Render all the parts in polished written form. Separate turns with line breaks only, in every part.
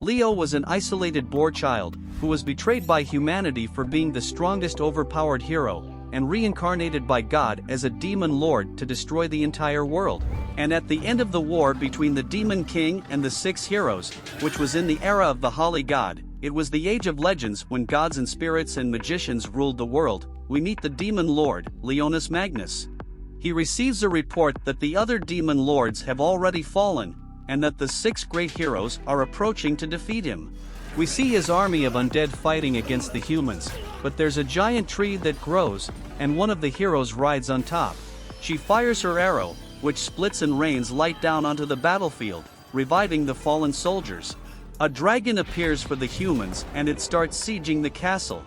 Leo was an isolated boar child, who was betrayed by humanity for being the strongest overpowered hero, and reincarnated by God as a demon lord to destroy the entire world. And at the end of the war between the Demon King and the 6 heroes, which was in the era of the Holly God, it was the age of legends when gods and spirits and magicians ruled the world, we meet the demon lord, Leonis Magnus. He receives a report that the other demon lords have already fallen, and that the 6 great heroes are approaching to defeat him. We see his army of undead fighting against the humans, but there's a giant tree that grows, and one of the heroes rides on top. She fires her arrow, which splits and rains light down onto the battlefield, reviving the fallen soldiers. A dragon appears for the humans and it starts sieging the castle.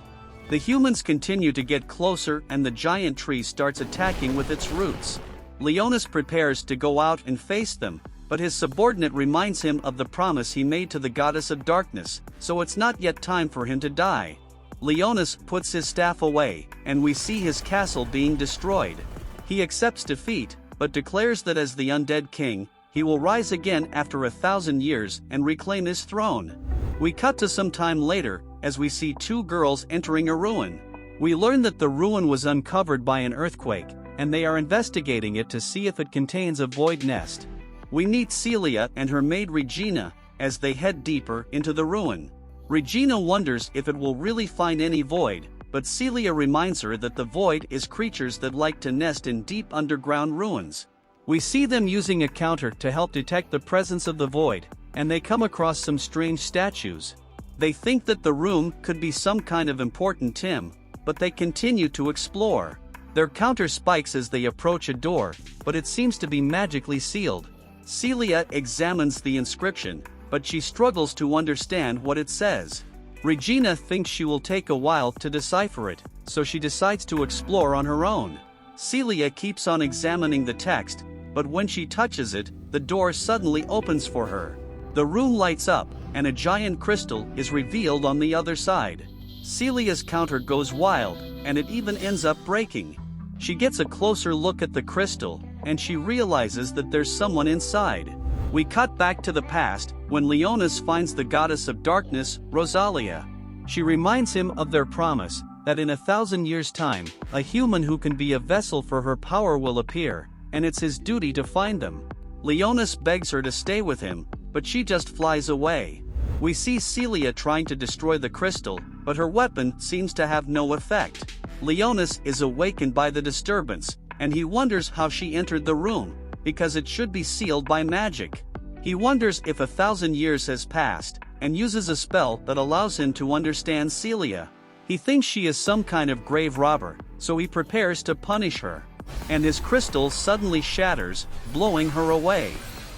The humans continue to get closer and the giant tree starts attacking with its roots. Leonis prepares to go out and face them, but his subordinate reminds him of the promise he made to the goddess of darkness, so it's not yet time for him to die. Leonis puts his staff away, and we see his castle being destroyed. He accepts defeat, but declares that as the undead king, he will rise again after 1,000 years and reclaim his throne. We cut to some time later, as we see 2 girls entering a ruin. We learn that the ruin was uncovered by an earthquake, and they are investigating it to see if it contains a void nest. We meet Celia and her maid Regina, as they head deeper into the ruin. Regina wonders if it will really find any void, but Celia reminds her that the void is creatures that like to nest in deep underground ruins. We see them using a counter to help detect the presence of the void, and they come across some strange statues. They think that the room could be some kind of important Tim, but they continue to explore. Their counter spikes as they approach a door, but it seems to be magically sealed. Celia examines the inscription, but she struggles to understand what it says. Regina thinks she will take a while to decipher it, so she decides to explore on her own. Celia keeps on examining the text, but when she touches it, the door suddenly opens for her. The room lights up, and a giant crystal is revealed on the other side. Celia's counter goes wild, and it even ends up breaking. She gets a closer look at the crystal, and she realizes that there's someone inside. We cut back to the past, when Leonis finds the goddess of darkness, Rosalia. She reminds him of their promise, that in 1,000 years' time, a human who can be a vessel for her power will appear, and it's his duty to find them. Leonis begs her to stay with him, but she just flies away. We see Celia trying to destroy the crystal, but her weapon seems to have no effect. Leonis is awakened by the disturbance, and he wonders how she entered the room, because it should be sealed by magic. He wonders if 1,000 years has passed, and uses a spell that allows him to understand Celia. He thinks she is some kind of grave robber, so he prepares to punish her. And his crystal suddenly shatters, blowing her away.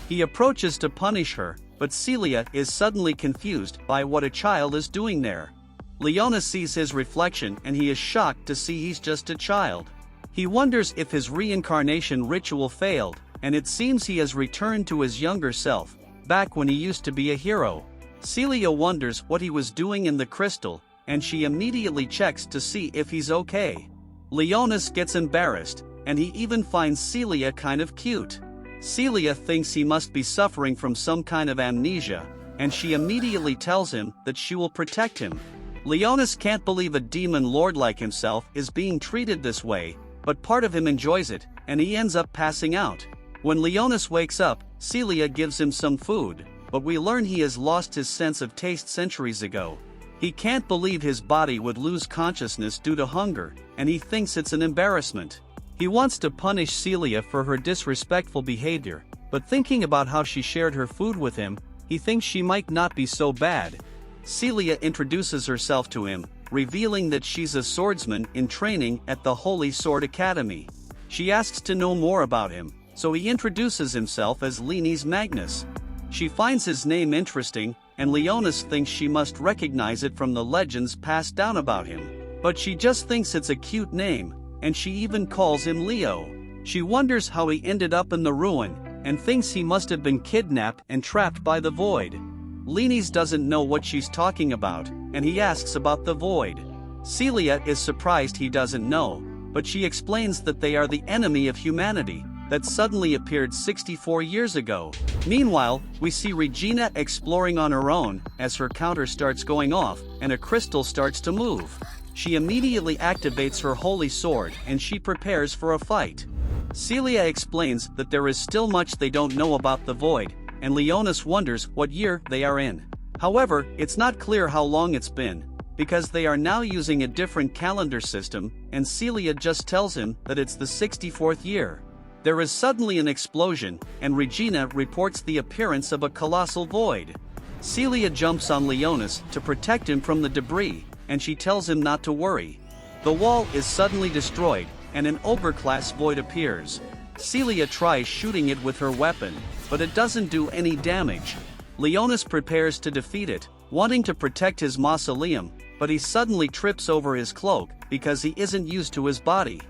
He approaches to punish her, but Celia is suddenly confused by what a child is doing there. Leonis sees his reflection and he is shocked to see he's just a child. He wonders if his reincarnation ritual failed, and it seems he has returned to his younger self, back when he used to be a hero. Celia wonders what he was doing in the crystal, and she immediately checks to see if he's okay. Leonis gets embarrassed, and he even finds Celia kind of cute. Celia thinks he must be suffering from some kind of amnesia, and she immediately tells him that she will protect him. Leonis can't believe a demon lord like himself is being treated this way, but part of him enjoys it, and he ends up passing out. When Leonis wakes up, Celia gives him some food, but we learn he has lost his sense of taste centuries ago. He can't believe his body would lose consciousness due to hunger, and he thinks it's an embarrassment. He wants to punish Celia for her disrespectful behavior, but thinking about how she shared her food with him, he thinks she might not be so bad. Celia introduces herself to him, revealing that she's a swordsman in training at the Holy Sword Academy. She asks to know more about him, so he introduces himself as Leonis Magnus. She finds his name interesting, and Leonis thinks she must recognize it from the legends passed down about him. But she just thinks it's a cute name, and she even calls him Leo. She wonders how he ended up in the ruin, and thinks he must have been kidnapped and trapped by the void. Leonis doesn't know what she's talking about, and he asks about the void. Celia is surprised he doesn't know, but she explains that they are the enemy of humanity, that suddenly appeared 64 years ago. Meanwhile, we see Regina exploring on her own as her counter starts going off and a crystal starts to move. She immediately activates her holy sword and she prepares for a fight. Celia explains that there is still much they don't know about the void, and Leonis wonders what year they are in. However, it's not clear how long it's been, because they are now using a different calendar system, and Celia just tells him that it's the 64th year. There is suddenly an explosion, and Regina reports the appearance of a colossal void. Celia jumps on Leonis to protect him from the debris, and she tells him not to worry. The wall is suddenly destroyed, and an ogre-class void appears. Celia tries shooting it with her weapon, but it doesn't do any damage. Leonis prepares to defeat it, wanting to protect his mausoleum, but he suddenly trips over his cloak because he isn't used to his body.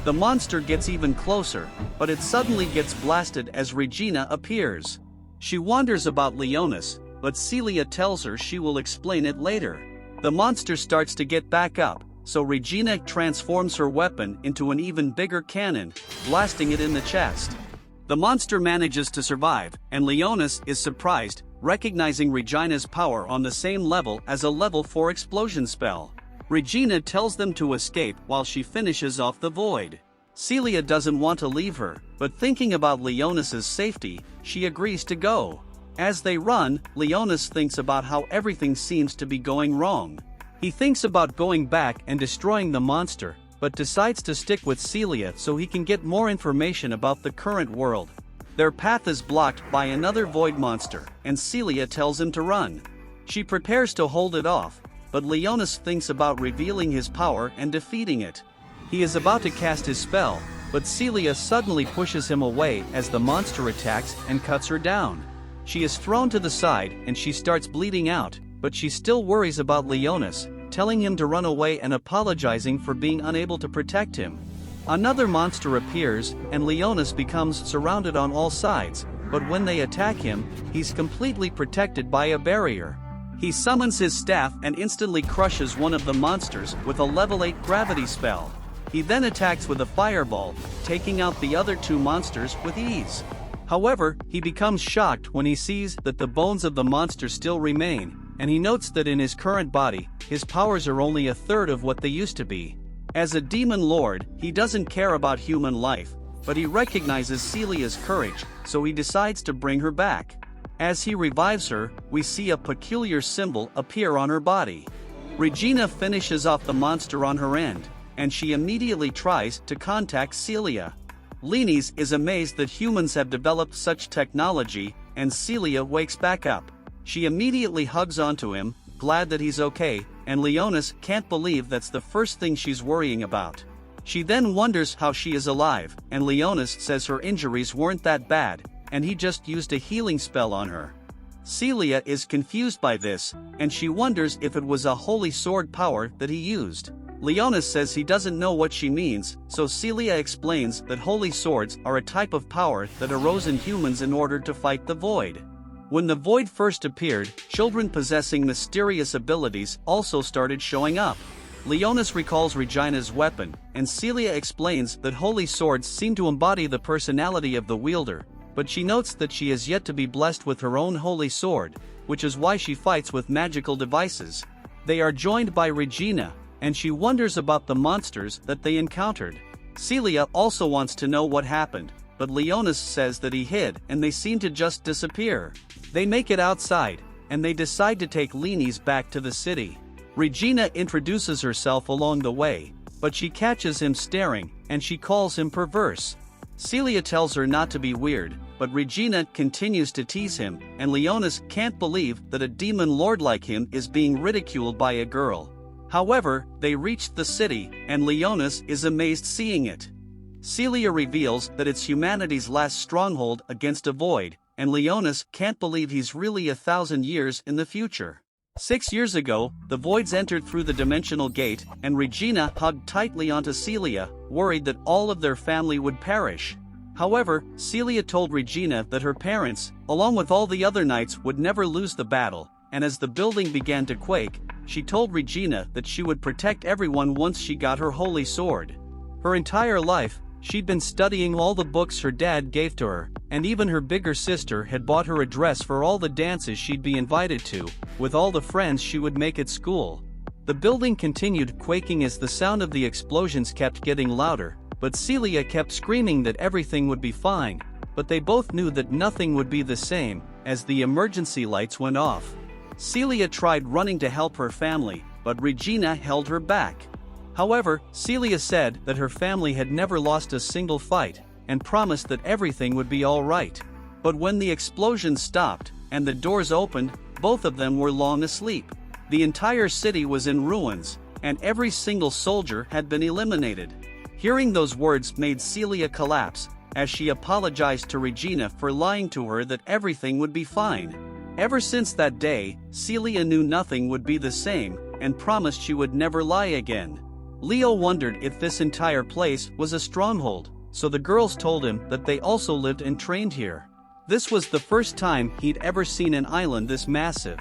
The monster gets even closer, but it suddenly gets blasted as Regina appears. She wonders about Leonis, but Celia tells her she will explain it later. The monster starts to get back up, so Regina transforms her weapon into an even bigger cannon, blasting it in the chest. The monster manages to survive, and Leonis is surprised, recognizing Regina's power on the same level as a level 4 explosion spell. Regina tells them to escape while she finishes off the void. Celia doesn't want to leave her, but thinking about Leonis's safety, she agrees to go. As they run, Leonis thinks about how everything seems to be going wrong. He thinks about going back and destroying the monster, but decides to stick with Celia so he can get more information about the current world. Their path is blocked by another void monster, and Celia tells him to run. She prepares to hold it off, but Leonis thinks about revealing his power and defeating it. He is about to cast his spell, but Celia suddenly pushes him away as the monster attacks and cuts her down. She is thrown to the side and she starts bleeding out, but she still worries about Leonis, telling him to run away and apologizing for being unable to protect him. Another monster appears, and Leonis becomes surrounded on all sides, but when they attack him, he's completely protected by a barrier. He summons his staff and instantly crushes one of the monsters with a level 8 gravity spell. He then attacks with a fireball, taking out the other two monsters with ease. However, he becomes shocked when he sees that the bones of the monster still remain, and he notes that in his current body, his powers are only a third of what they used to be. As a demon lord, he doesn't care about human life, but he recognizes Celia's courage, so he decides to bring her back. As he revives her, we see a peculiar symbol appear on her body. Regina finishes off the monster on her end, and she immediately tries to contact Celia. Leonis is amazed that humans have developed such technology, and Celia wakes back up. She immediately hugs onto him, glad that he's okay, and Leonis can't believe that's the first thing she's worrying about. She then wonders how she is alive, and Leonis says her injuries weren't that bad, and he just used a healing spell on her. Celia is confused by this, and she wonders if it was a holy sword power that he used. Leonis says he doesn't know what she means, so Celia explains that holy swords are a type of power that arose in humans in order to fight the void. When the void first appeared, children possessing mysterious abilities also started showing up. Leonis recalls Regina's weapon, and Celia explains that holy swords seem to embody the personality of the wielder, but she notes that she is yet to be blessed with her own holy sword, which is why she fights with magical devices. They are joined by Regina, and she wonders about the monsters that they encountered. Celia also wants to know what happened, but Leonis says that he hid and they seem to just disappear. They make it outside, and they decide to take Leonis back to the city. Regina introduces herself along the way, but she catches him staring, and she calls him perverse. Celia tells her not to be weird, but Regina continues to tease him, and Leonis can't believe that a demon lord like him is being ridiculed by a girl. However, they reach the city, and Leonis is amazed seeing it. Celia reveals that it's humanity's last stronghold against a void, and Leonis can't believe he's really 1,000 years in the future. 6 years ago, the voids entered through the dimensional gate, and Regina hugged tightly onto Celia, worried that all of their family would perish. However, Celia told Regina that her parents, along with all the other knights, would never lose the battle, and as the building began to quake, she told Regina that she would protect everyone once she got her holy sword. Her entire life, She'd been studying all the books her dad gave to her, and even her bigger sister had bought her a dress for all the dances she'd be invited to, with all the friends she would make at school. The building continued quaking as the sound of the explosions kept getting louder, but Celia kept screaming that everything would be fine, but they both knew that nothing would be the same, as the emergency lights went off. Celia tried running to help her family, but Regina held her back. However, Celia said that her family had never lost a single fight, and promised that everything would be all right. But when the explosions stopped, and the doors opened, both of them were long asleep. The entire city was in ruins, and every single soldier had been eliminated. Hearing those words made Celia collapse, as she apologized to Regina for lying to her that everything would be fine. Ever since that day, Celia knew nothing would be the same, and promised she would never lie again. Leo wondered if this entire place was a stronghold, so the girls told him that they also lived and trained here. This was the first time he'd ever seen an island this massive.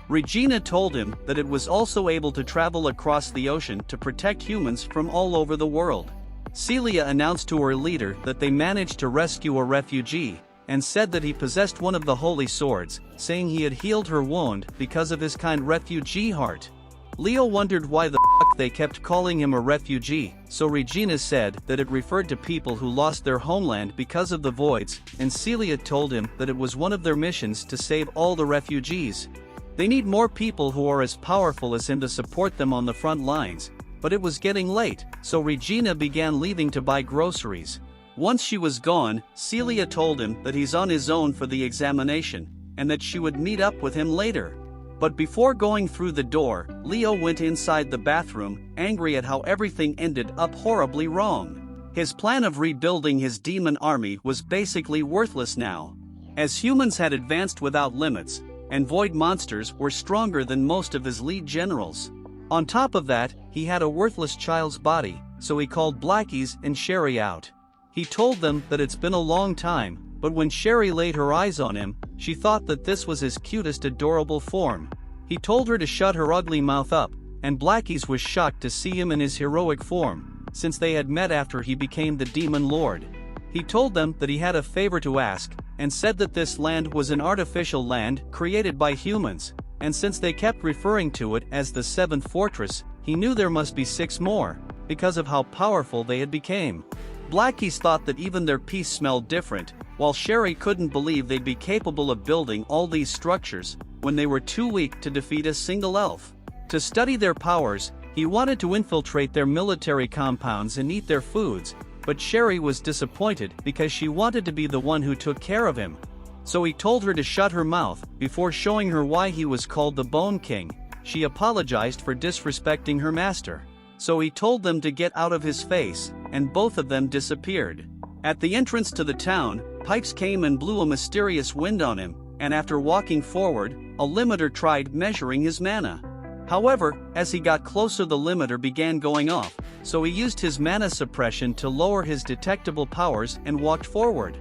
Regina told him that it was also able to travel across the ocean to protect humans from all over the world. Celia announced to her leader that they managed to rescue a refugee, and said that he possessed one of the holy swords, saying he had healed her wound because of his kind refugee heart. Leo wondered why the fuck they kept calling him a refugee, so Regina said that it referred to people who lost their homeland because of the voids, and Celia told him that it was one of their missions to save all the refugees. They need more people who are as powerful as him to support them on the front lines, but it was getting late, so Regina began leaving to buy groceries. Once she was gone, Celia told him that he's on his own for the examination, and that she would meet up with him later. But before going through the door, Leo went inside the bathroom, angry at how everything ended up horribly wrong. His plan of rebuilding his demon army was basically worthless now, as humans had advanced without limits, and void monsters were stronger than most of his lead generals. On top of that, he had a worthless child's body, so he called Blackies and Sherry out. He told them that it's been a long time, but when Sherry laid her eyes on him, she thought that this was his cutest adorable form. He told her to shut her ugly mouth up, and Blackies was shocked to see him in his heroic form, since they had met after he became the Demon Lord. He told them that he had a favor to ask, and said that this land was an artificial land created by humans, and since they kept referring to it as the Seventh Fortress, he knew there must be 6 more, because of how powerful they had become. Blackies thought that even their peace smelled different, while Sherry couldn't believe they'd be capable of building all these structures when they were too weak to defeat a single elf. To study their powers, he wanted to infiltrate their military compounds and eat their foods, but Sherry was disappointed because she wanted to be the one who took care of him. So he told her to shut her mouth. Before showing her why he was called the Bone King, she apologized for disrespecting her master. So he told them to get out of his face, and both of them disappeared. At the entrance to the town, Pipes came and blew a mysterious wind on him, and after walking forward, a limiter tried measuring his mana. However, as he got closer, the limiter began going off, so he used his mana suppression to lower his detectable powers and walked forward.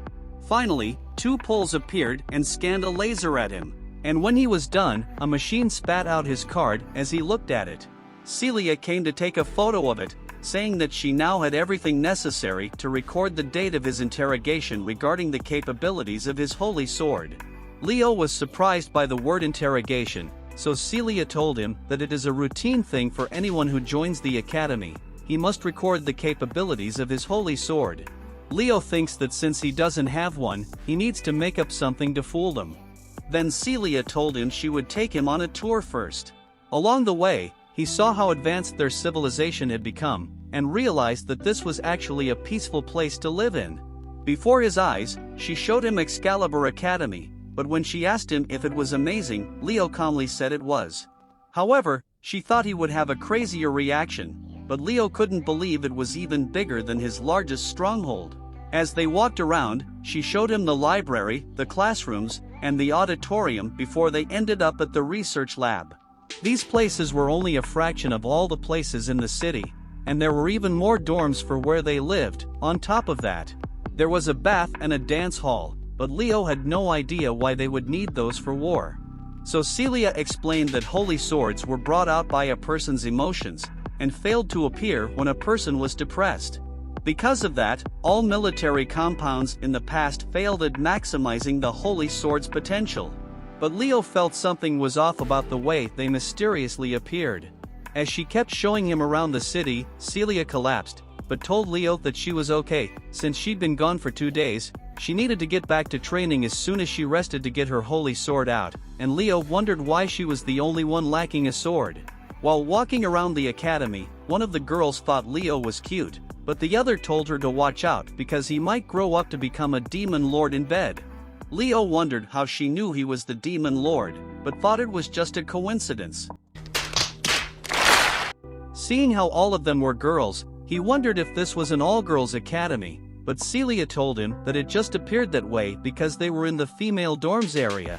Finally, 2 poles appeared and scanned a laser at him, and when he was done, a machine spat out his card as he looked at it. Celia came to take a photo of it, saying that she now had everything necessary to record the date of his interrogation regarding the capabilities of his holy sword. Leo was surprised by the word interrogation, so Celia told him that it is a routine thing for anyone who joins the academy. He must record the capabilities of his holy sword. Leo thinks that since he doesn't have one, he needs to make up something to fool them. Then Celia told him she would take him on a tour first. Along the way, he saw how advanced their civilization had become, and realized that this was actually a peaceful place to live in. Before his eyes, she showed him Excalibur Academy, but when she asked him if it was amazing, Leo calmly said it was. However, she thought he would have a crazier reaction, but Leo couldn't believe it was even bigger than his largest stronghold. As they walked around, she showed him the library, the classrooms, and the auditorium before they ended up at the research lab. These places were only a fraction of all the places in the city, and there were even more dorms for where they lived. On top of that, there was a bath and a dance hall, but Leo had no idea why they would need those for war. So Celia explained that holy swords were brought out by a person's emotions, and failed to appear when a person was depressed. Because of that, all military compounds in the past failed at maximizing the Holy Sword's potential. But Leo felt something was off about the way they mysteriously appeared. As she kept showing him around the city, Celia collapsed, but told Leo that she was okay. Since she'd been gone for 2 days, she needed to get back to training as soon as she rested to get her holy sword out, and Leo wondered why she was the only one lacking a sword. While walking around the academy, one of the girls thought Leo was cute, but the other told her to watch out because he might grow up to become a demon lord in bed. Leo wondered how she knew he was the demon lord, but thought it was just a coincidence. Seeing how all of them were girls, he wondered if this was an all-girls academy, but Celia told him that it just appeared that way because they were in the female dorms area.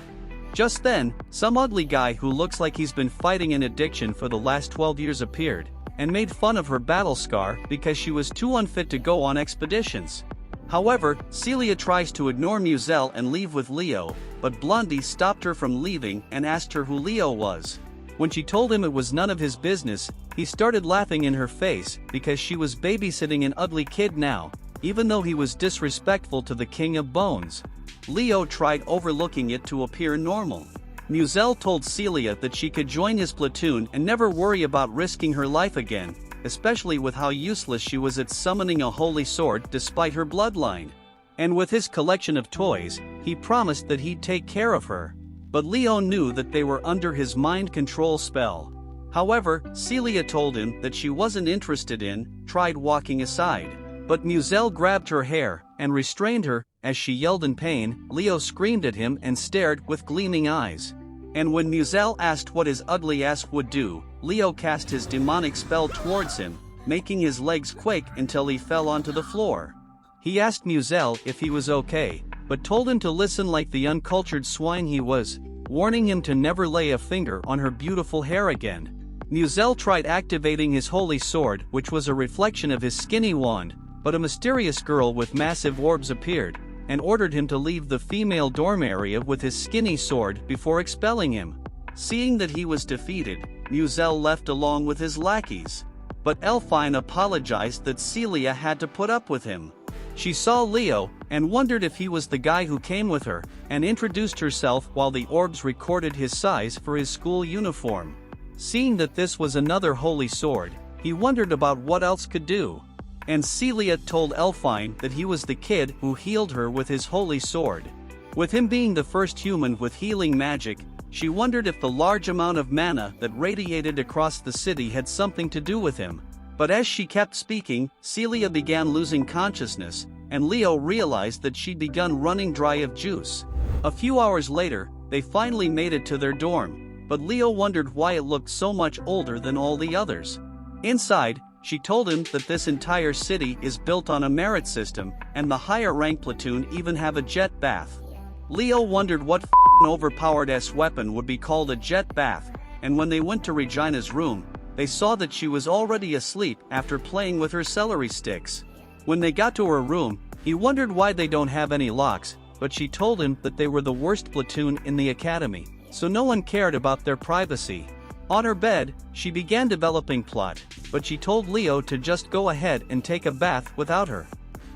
Just then, some ugly guy who looks like he's been fighting an addiction for the last 12 years appeared, and made fun of her battle scar because she was too unfit to go on expeditions. However, Celia tries to ignore Museelle and leave with Leo, but Blondie stopped her from leaving and asked her who Leo was. When she told him it was none of his business, he started laughing in her face because she was babysitting an ugly kid now, even though he was disrespectful to the King of Bones. Leo tried overlooking it to appear normal. Museelle told Celia that she could join his platoon and never worry about risking her life again, especially with how useless she was at summoning a holy sword despite her bloodline. And with his collection of toys, he promised that he'd take care of her. But Leo knew that they were under his mind control spell. However, Celia told him that she wasn't interested in, tried walking aside. But Museelle grabbed her hair and restrained her. As she yelled in pain, Leo screamed at him and stared with gleaming eyes. And when Museelle asked what his ugly ass would do, Leo cast his demonic spell towards him, making his legs quake until he fell onto the floor. He asked Museelle if he was okay, but told him to listen like the uncultured swine he was, warning him to never lay a finger on her beautiful hair again. Museelle tried activating his holy sword, which was a reflection of his skinny wand, but a mysterious girl with massive orbs appeared, and ordered him to leave the female dorm area with his skinny sword before expelling him. Seeing that he was defeated, Museelle left along with his lackeys. But Elfine apologized that Celia had to put up with him. She saw Leo, and wondered if he was the guy who came with her, and introduced herself while the orbs recorded his size for his school uniform. Seeing that this was another holy sword, he wondered about what else could do. And Celia told Elfine that he was the kid who healed her with his holy sword. With him being the first human with healing magic, she wondered if the large amount of mana that radiated across the city had something to do with him. But as she kept speaking, Celia began losing consciousness, and Leo realized that she'd begun running dry of juice. A few hours later, they finally made it to their dorm, but Leo wondered why it looked so much older than all the others. Inside, she told him that this entire city is built on a merit system, and the higher rank platoon even have a jet bath. Leo wondered what f***ing overpowered weapon would be called a jet bath, and when they went to Regina's room, they saw that she was already asleep after playing with her celery sticks. When they got to her room, he wondered why they don't have any locks, but she told him that they were the worst platoon in the academy, so no one cared about their privacy. On her bed, she began developing plot, but she told Leo to just go ahead and take a bath without her.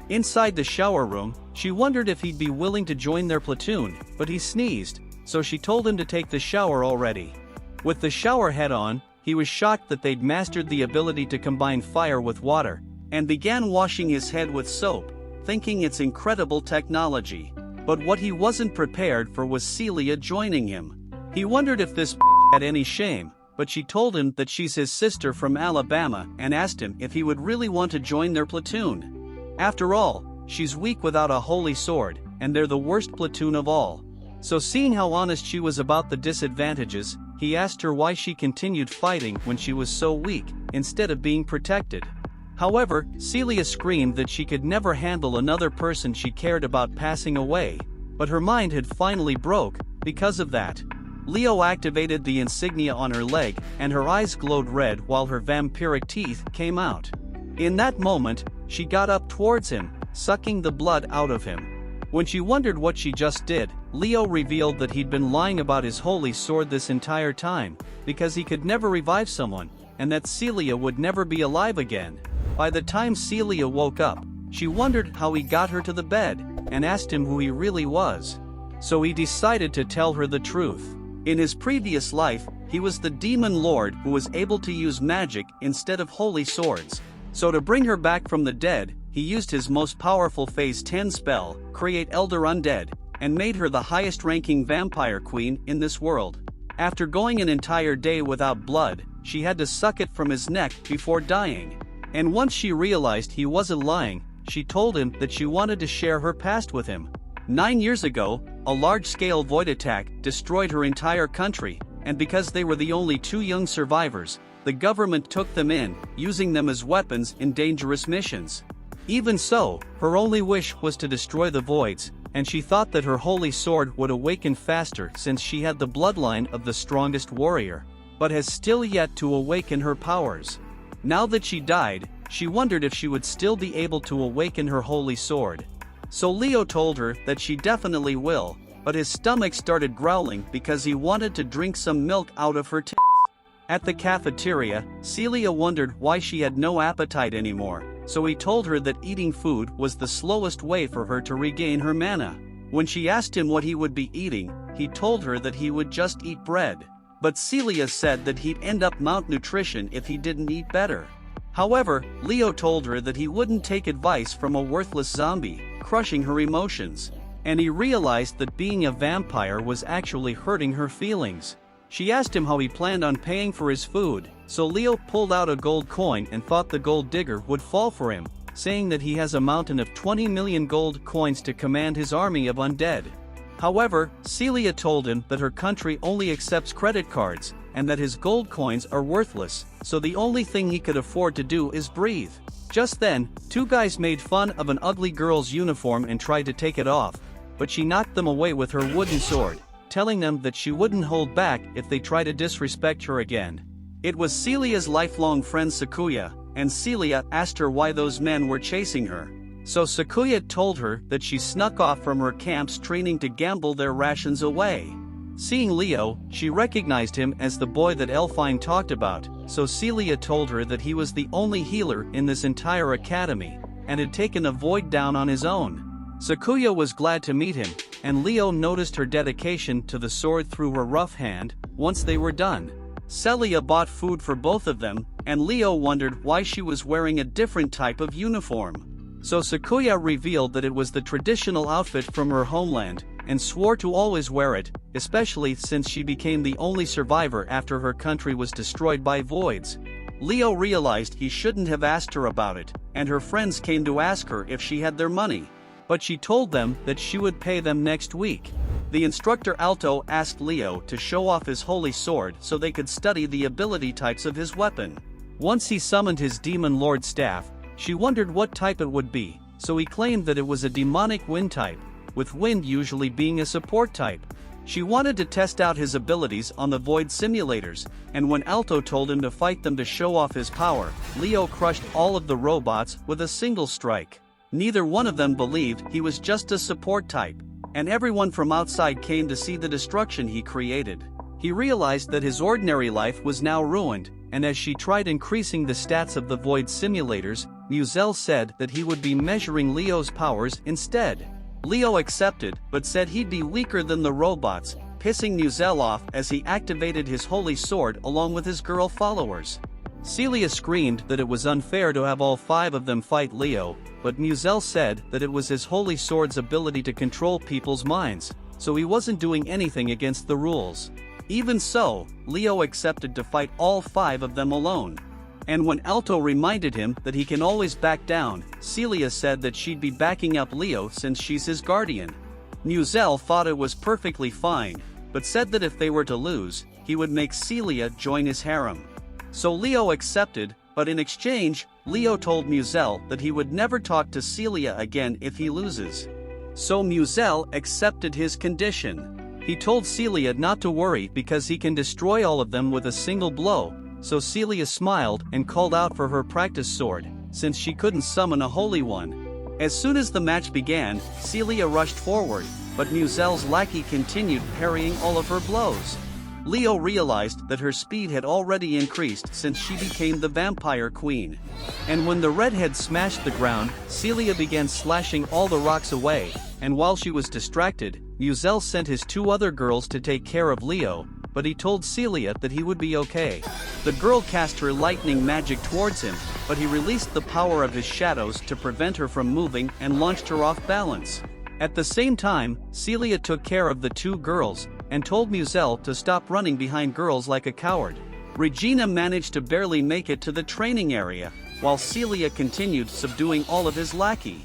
Inside the shower room, she wondered if he'd be willing to join their platoon, but he sneezed, so she told him to take the shower already. With the shower head on, he was shocked that they'd mastered the ability to combine fire with water, and began washing his head with soap, thinking it's incredible technology. But what he wasn't prepared for was Celia joining him. He wondered if this had any shame, but she told him that she's his sister from Alabama and asked him if he would really want to join their platoon. After all, she's weak without a holy sword, and they're the worst platoon of all. So seeing how honest she was about the disadvantages, he asked her why she continued fighting when she was so weak, instead of being protected. However, Celia screamed that she could never handle another person she cared about passing away, but her mind had finally broke because of that. Leo activated the insignia on her leg, and her eyes glowed red while her vampiric teeth came out. In that moment, she got up towards him, sucking the blood out of him. When she wondered what she just did, Leo revealed that he'd been lying about his holy sword this entire time, because he could never revive someone, and that Celia would never be alive again. By the time Celia woke up, she wondered how he got her to the bed, and asked him who he really was. So he decided to tell her the truth. In his previous life, he was the demon lord who was able to use magic instead of holy swords. So to bring her back from the dead, he used his most powerful Phase 10 spell, Create Elder Undead, and made her the highest-ranking vampire queen in this world. After going an entire day without blood, she had to suck it from his neck before dying. And once she realized he wasn't lying, she told him that she wanted to share her past with him. 9 years ago, a large-scale void attack destroyed her entire country, and because they were the only 2 young survivors, the government took them in, using them as weapons in dangerous missions. Even so, her only wish was to destroy the voids, and she thought that her holy sword would awaken faster since she had the bloodline of the strongest warrior, but has still yet to awaken her powers. Now that she died, she wondered if she would still be able to awaken her holy sword. So Leo told her that she definitely will, but his stomach started growling because he wanted to drink some milk out of her tits. At the cafeteria, Celia wondered why she had no appetite anymore, so he told her that eating food was the slowest way for her to regain her mana. When she asked him what he would be eating, he told her that he would just eat bread. But Celia said that he'd end up malnutrition if he didn't eat better. However, Leo told her that he wouldn't take advice from a worthless zombie, crushing her emotions. And he realized that being a vampire was actually hurting her feelings. She asked him how he planned on paying for his food, so Leo pulled out a gold coin and thought the gold digger would fall for him, saying that he has a mountain of 20 million gold coins to command his army of undead. However, Celia told him that her country only accepts credit cards, and that his gold coins are worthless, so the only thing he could afford to do is breathe. Just then, 2 guys made fun of an ugly girl's uniform and tried to take it off, but she knocked them away with her wooden sword, telling them that she wouldn't hold back if they try to disrespect her again. It was Celia's lifelong friend Sakuya, and Celia asked her why those men were chasing her. So Sakuya told her that she snuck off from her camp's training to gamble their rations away. Seeing Leo, she recognized him as the boy that Elfine talked about, so Celia told her that he was the only healer in this entire academy, and had taken a void down on his own. Sakuya was glad to meet him, and Leo noticed her dedication to the sword through her rough hand. Once they were done, Celia bought food for both of them, and Leo wondered why she was wearing a different type of uniform. So Sakuya revealed that it was the traditional outfit from her homeland, and swore to always wear it, especially since she became the only survivor after her country was destroyed by voids. Leo realized he shouldn't have asked her about it, and her friends came to ask her if she had their money. But she told them that she would pay them next week. The instructor Alto asked Leo to show off his holy sword so they could study the ability types of his weapon. Once he summoned his demon lord staff, she wondered what type it would be, so he claimed that it was a demonic wind type, with wind usually being a support type. She wanted to test out his abilities on the void simulators, and when Alto told him to fight them to show off his power, Leo crushed all of the robots with a single strike. Neither one of them believed he was just a support type, and everyone from outside came to see the destruction he created. He realized that his ordinary life was now ruined, and as she tried increasing the stats of the void simulators, Museelle said that he would be measuring Leo's powers instead. Leo accepted, but said he'd be weaker than the robots, pissing Museelle off as he activated his holy sword along with his girl followers. Celia screamed that it was unfair to have all 5 of them fight Leo, but Museelle said that it was his holy sword's ability to control people's minds, so he wasn't doing anything against the rules. Even so, Leo accepted to fight all 5 of them alone. And when Alto reminded him that he can always back down, Celia said that she'd be backing up Leo since she's his guardian. Museelle thought it was perfectly fine, but said that if they were to lose, he would make Celia join his harem. So Leo accepted, but in exchange, Leo told Museelle that he would never talk to Celia again if he loses. So Museelle accepted his condition. He told Celia not to worry because he can destroy all of them with a single blow, so Celia smiled and called out for her practice sword, since she couldn't summon a holy one. As soon as the match began, Celia rushed forward, but Muselle's lackey continued parrying all of her blows. Leo realized that her speed had already increased since she became the vampire queen. And when the redhead smashed the ground, Celia began slashing all the rocks away, and while she was distracted, Museelle sent his 2 other girls to take care of Leo, but he told Celia that he would be okay. The girl cast her lightning magic towards him, but he released the power of his shadows to prevent her from moving and launched her off balance. At the same time, Celia took care of the 2 girls, and told Museelle to stop running behind girls like a coward. Regina managed to barely make it to the training area, while Celia continued subduing all of his lackey.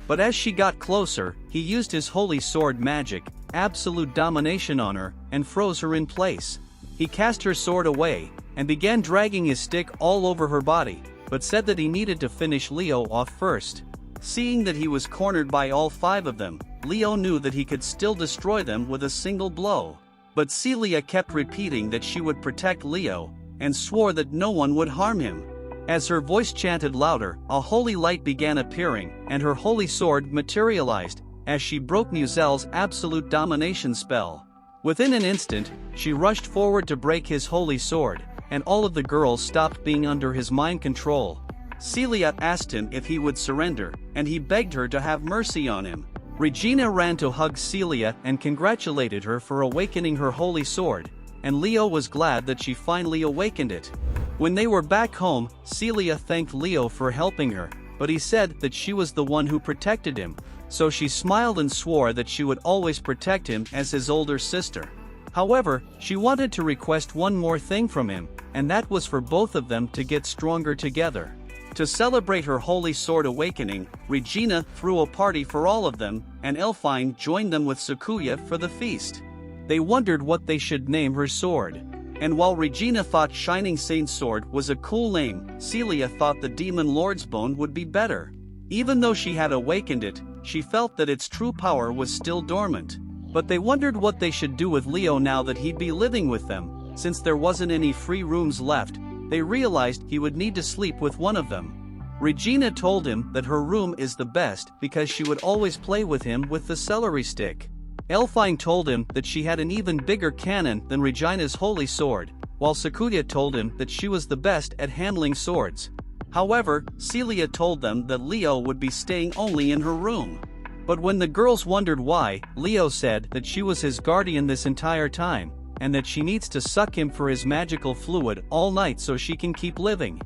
But as she got closer, he used his holy sword magic, absolute domination on her, and froze her in place. He cast her sword away, and began dragging his stick all over her body, but said that he needed to finish Leo off first. Seeing that he was cornered by all 5 of them, Leo knew that he could still destroy them with a single blow. But Celia kept repeating that she would protect Leo, and swore that no one would harm him. As her voice chanted louder, a holy light began appearing, and her holy sword materialized, as she broke Muselle's absolute domination spell. Within an instant, she rushed forward to break his holy sword, and all of the girls stopped being under his mind control. Celia asked him if he would surrender, and he begged her to have mercy on him. Regina ran to hug Celia and congratulated her for awakening her holy sword, and Leo was glad that she finally awakened it. When they were back home, Celia thanked Leo for helping her, but he said that she was the one who protected him, so she smiled and swore that she would always protect him as his older sister. However, she wanted to request one more thing from him, and that was for both of them to get stronger together. To celebrate her holy sword awakening, Regina threw a party for all of them, and Elfine joined them with Sakuya for the feast. They wondered what they should name her sword. And while Regina thought Shining Saint's sword was a cool name, Celia thought the Demon Lord's bone would be better. Even though she had awakened it, she felt that its true power was still dormant. But they wondered what they should do with Leo now that he'd be living with them. Since there wasn't any free rooms left, they realized he would need to sleep with one of them. Regina told him that her room is the best because she would always play with him with the celery stick. Elfine told him that she had an even bigger cannon than Regina's holy sword, while Sakuya told him that she was the best at handling swords. However, Celia told them that Leo would be staying only in her room. But when the girls wondered why, Leo said that she was his guardian this entire time, and that she needs to suck him for his magical fluid all night so she can keep living.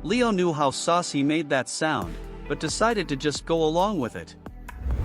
Leo knew how saucy made that sound, but decided to just go along with it.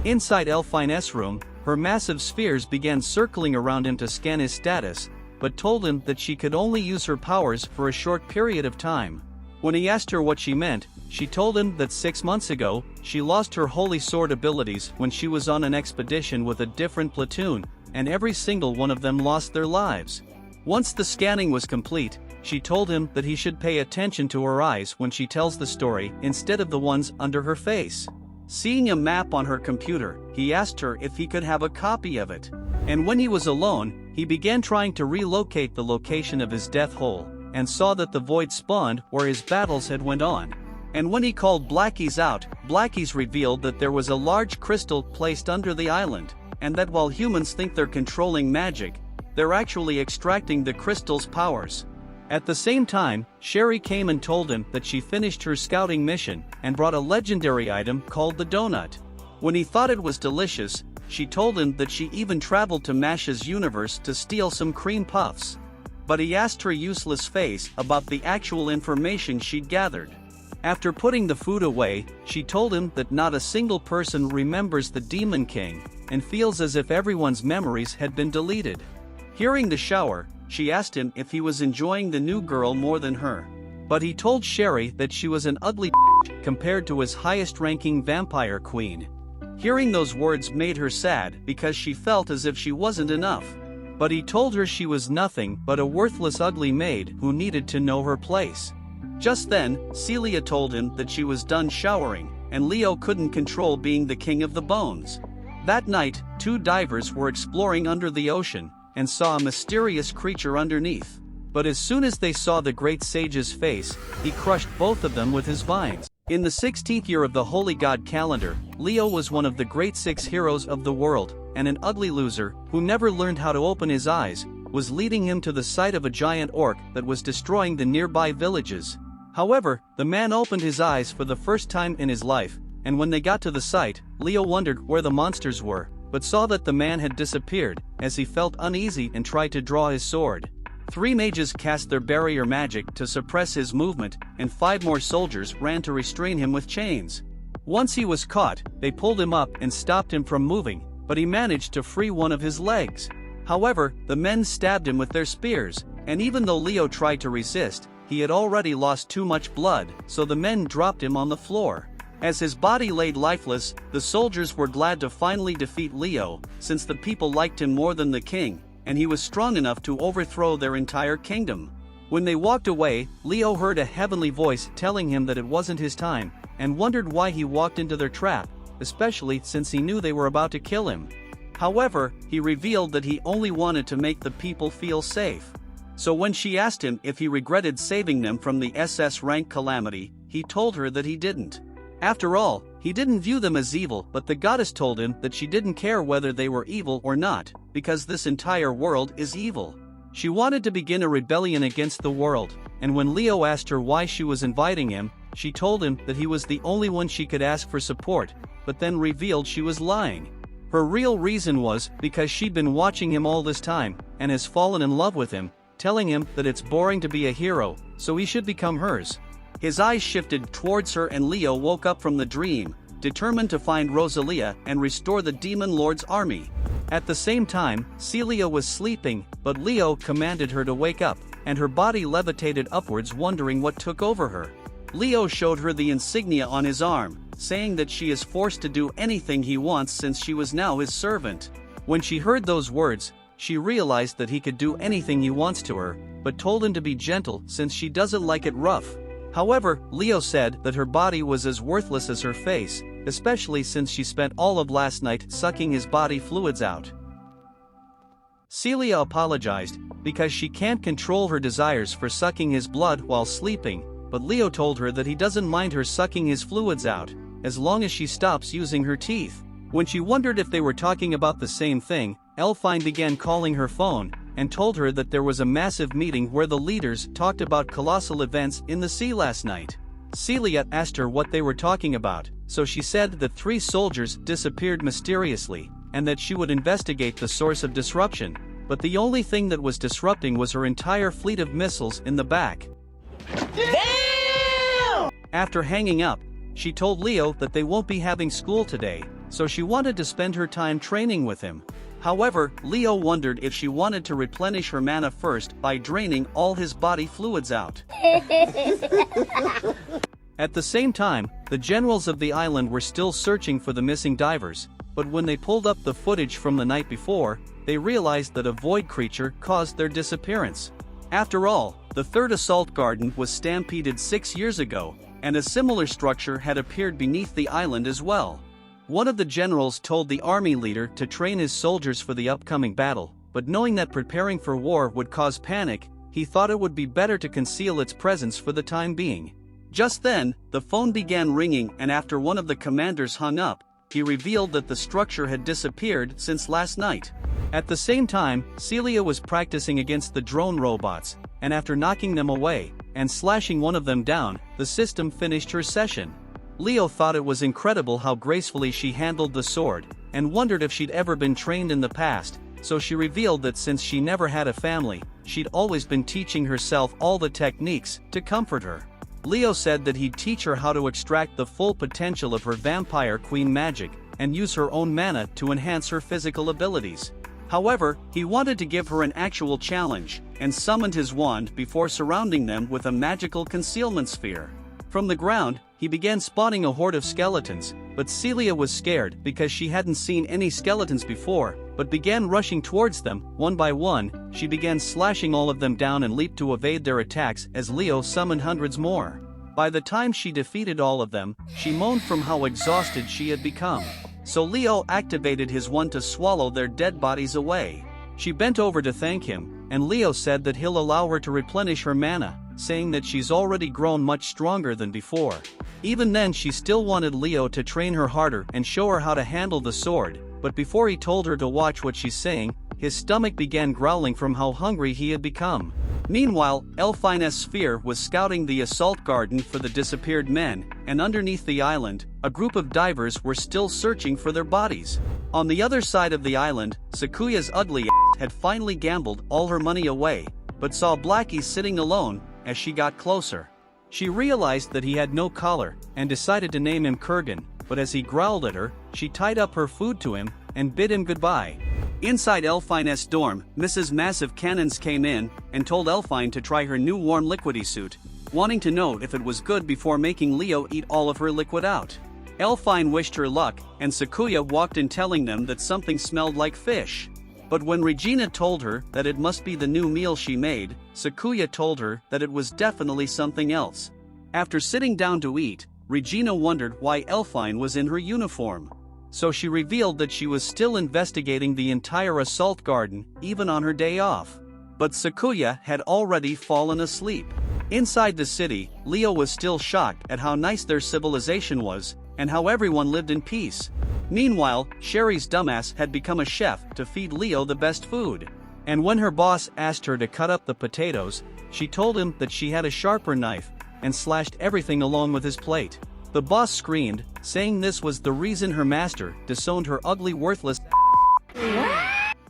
Inside Elfine's room, her massive spheres began circling around him to scan his status, but told him that she could only use her powers for a short period of time. When he asked her what she meant, she told him that 6 months ago, she lost her holy sword abilities when she was on an expedition with a different platoon, and every single one of them lost their lives. Once the scanning was complete, she told him that he should pay attention to her eyes when she tells the story instead of the ones under her face. Seeing a map on her computer, he asked her if he could have a copy of it. And when he was alone, he began trying to relocate the location of his death hole, and saw that the void spawned where his battles had went on. And when he called Blackies out, Blackies revealed that there was a large crystal placed under the island, and that while humans think they're controlling magic, they're actually extracting the crystal's powers. At the same time, Sherry came and told him that she finished her scouting mission and brought a legendary item called the donut. When he thought it was delicious, she told him that she even traveled to Mash's universe to steal some cream puffs. But he asked her useless face about the actual information she'd gathered. After putting the food away, she told him that not a single person remembers the Demon King, and feels as if everyone's memories had been deleted. Hearing the shower, she asked him if he was enjoying the new girl more than her. But he told Sherry that she was an ugly compared to his highest-ranking vampire queen. Hearing those words made her sad because she felt as if she wasn't enough. But he told her she was nothing but a worthless ugly maid who needed to know her place. Just then, Celia told him that she was done showering, and Leo couldn't control being the king of the bones. That night, 2 divers were exploring under the ocean, and saw a mysterious creature underneath. But as soon as they saw the great sage's face, he crushed both of them with his vines. In the 16th year of the Holy God calendar, Leo was one of the great 6 heroes of the world, and an ugly loser, who never learned how to open his eyes, was leading him to the site of a giant orc that was destroying the nearby villages. However, the man opened his eyes for the first time in his life, and when they got to the site, Leo wondered where the monsters were, but saw that the man had disappeared, as he felt uneasy and tried to draw his sword. 3 mages cast their barrier magic to suppress his movement, and 5 more soldiers ran to restrain him with chains. Once he was caught, they pulled him up and stopped him from moving, but he managed to free one of his legs. However, the men stabbed him with their spears, and even though Leo tried to resist, he had already lost too much blood, so the men dropped him on the floor. As his body laid lifeless, the soldiers were glad to finally defeat Leo, since the people liked him more than the king, and he was strong enough to overthrow their entire kingdom. When they walked away, Leo heard a heavenly voice telling him that it wasn't his time, and wondered why he walked into their trap, especially since he knew they were about to kill him. However, he revealed that he only wanted to make the people feel safe. So when she asked him if he regretted saving them from the SS rank calamity, he told her that he didn't. After all, he didn't view them as evil, but the goddess told him that she didn't care whether they were evil or not, because this entire world is evil. She wanted to begin a rebellion against the world, and when Leo asked her why she was inviting him, she told him that he was the only one she could ask for support, but then revealed she was lying. Her real reason was because she'd been watching him all this time, and has fallen in love with him, telling him that it's boring to be a hero, so he should become hers. His eyes shifted towards her and Leo woke up from the dream, determined to find Rosalia and restore the Demon Lord's army. At the same time, Celia was sleeping, but Leo commanded her to wake up, and her body levitated upwards, wondering what took over her. Leo showed her the insignia on his arm, saying that she is forced to do anything he wants since she was now his servant. When she heard those words, she realized that he could do anything he wants to her, but told him to be gentle since she doesn't like it rough. However, Leo said that her body was as worthless as her face, especially since she spent all of last night sucking his body fluids out. Celia apologized, because she can't control her desires for sucking his blood while sleeping, but Leo told her that he doesn't mind her sucking his fluids out, as long as she stops using her teeth. When she wondered if they were talking about the same thing, Elfine began calling her phone, and told her that there was a massive meeting where the leaders talked about colossal events in the sea last night. Celia asked her what they were talking about, so she said that 3 soldiers disappeared mysteriously, and that she would investigate the source of disruption, but the only thing that was disrupting was her entire fleet of missiles in the back. Damn! After hanging up, she told Leo that they won't be having school today, so she wanted to spend her time training with him. However, Leo wondered if she wanted to replenish her mana first by draining all his body fluids out. At the same time, the generals of the island were still searching for the missing divers, but when they pulled up the footage from the night before, they realized that a void creature caused their disappearance. After all, the 3rd assault garden was stampeded 6 years ago, and a similar structure had appeared beneath the island as well. One of the generals told the army leader to train his soldiers for the upcoming battle, but knowing that preparing for war would cause panic, he thought it would be better to conceal its presence for the time being. Just then, the phone began ringing, and after one of the commanders hung up, he revealed that the structure had disappeared since last night. At the same time, Celia was practicing against the drone robots, and after knocking them away and slashing one of them down, the system finished her session. Leo thought it was incredible how gracefully she handled the sword, and wondered if she'd ever been trained in the past, so she revealed that since she never had a family, she'd always been teaching herself all the techniques to comfort her. Leo said that he'd teach her how to extract the full potential of her vampire queen magic, and use her own mana to enhance her physical abilities. However, he wanted to give her an actual challenge, and summoned his wand before surrounding them with a magical concealment sphere. From the ground, he began spawning a horde of skeletons, but Celia was scared because she hadn't seen any skeletons before, but began rushing towards them. One by one, she began slashing all of them down and leaped to evade their attacks as Leo summoned hundreds more. By the time she defeated all of them, she moaned from how exhausted she had become. So Leo activated his wand to swallow their dead bodies away. She bent over to thank him, and Leo said that he'll allow her to replenish her mana, saying that she's already grown much stronger than before. Even then, she still wanted Leo to train her harder and show her how to handle the sword, but before he told her to watch what she's saying, his stomach began growling from how hungry he had become. Meanwhile, Elfine's sphere was scouting the assault garden for the disappeared men, and underneath the island, a group of divers were still searching for their bodies. On the other side of the island, Sakuya's ugly ass had finally gambled all her money away, but saw Blackie sitting alone. As she got closer, she realized that he had no collar, and decided to name him Kurgan, but as he growled at her, she tied up her food to him, and bid him goodbye. Inside Elfine's dorm, Mrs. Massive Cannons came in, and told Elfine to try her new warm liquidy suit, wanting to know if it was good before making Leo eat all of her liquid out. Elfine wished her luck, and Sakuya walked in telling them that something smelled like fish. But when Regina told her that it must be the new meal she made, Sakuya told her that it was definitely something else. After sitting down to eat, Regina wondered why Elfine was in her uniform. So she revealed that she was still investigating the entire assault garden, even on her day off. But Sakuya had already fallen asleep. Inside the city, Leo was still shocked at how nice their civilization was, and how everyone lived in peace. Meanwhile, Sherry's dumbass had become a chef to feed Leo the best food. And when her boss asked her to cut up the potatoes, she told him that she had a sharper knife, and slashed everything along with his plate. The boss screamed, saying this was the reason her master disowned her ugly worthless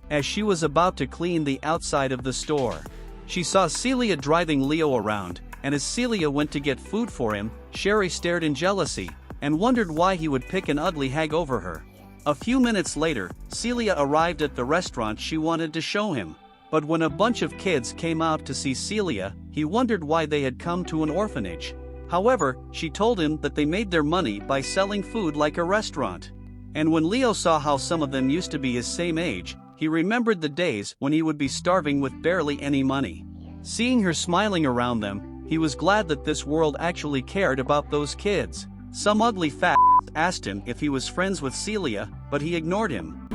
as she was about to clean the outside of the store. She saw Celia driving Leo around, and as Celia went to get food for him, Sherry stared in jealousy, and wondered why he would pick an ugly hag over her. A few minutes later, Celia arrived at the restaurant she wanted to show him. But when a bunch of kids came out to see Celia, he wondered why they had come to an orphanage. However, she told him that they made their money by selling food like a restaurant. And when Leo saw how some of them used to be his same age, he remembered the days when he would be starving with barely any money. Seeing her smiling around them, he was glad that this world actually cared about those kids. Some ugly fat asked him if he was friends with Celia, but he ignored him.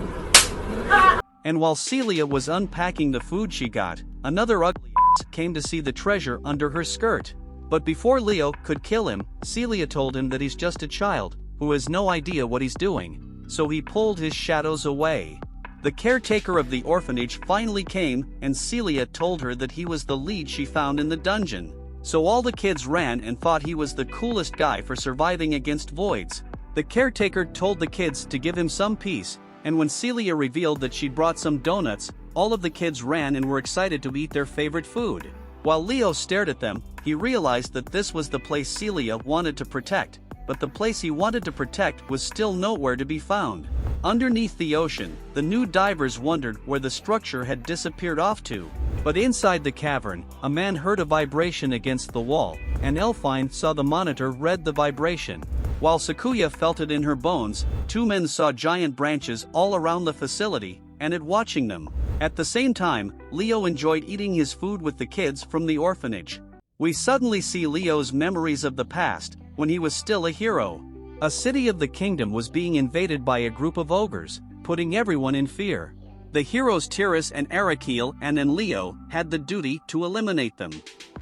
And while Celia was unpacking the food she got, another ugly came to see the treasure under her skirt. But before Leo could kill him, Celia told him that he's just a child, who has no idea what he's doing, so he pulled his shadows away. The caretaker of the orphanage finally came, and Celia told her that he was the lead she found in the dungeon. So all the kids ran and thought he was the coolest guy for surviving against voids. The caretaker told the kids to give him some peace, and when Celia revealed that she'd brought some donuts, all of the kids ran and were excited to eat their favorite food. While Leo stared at them, he realized that this was the place Celia wanted to protect, but the place he wanted to protect was still nowhere to be found. Underneath the ocean, the new divers wondered where the structure had disappeared off to. But inside the cavern, a man heard a vibration against the wall, and Elfine saw the monitor read the vibration. While Sakuya felt it in her bones, two men saw giant branches all around the facility, and it watching them. At the same time, Leo enjoyed eating his food with the kids from the orphanage. We suddenly see Leo's memories of the past, when he was still a hero. A city of the kingdom was being invaded by a group of ogres, putting everyone in fear. The heroes Tiras and Arachel and then Leo had the duty to eliminate them.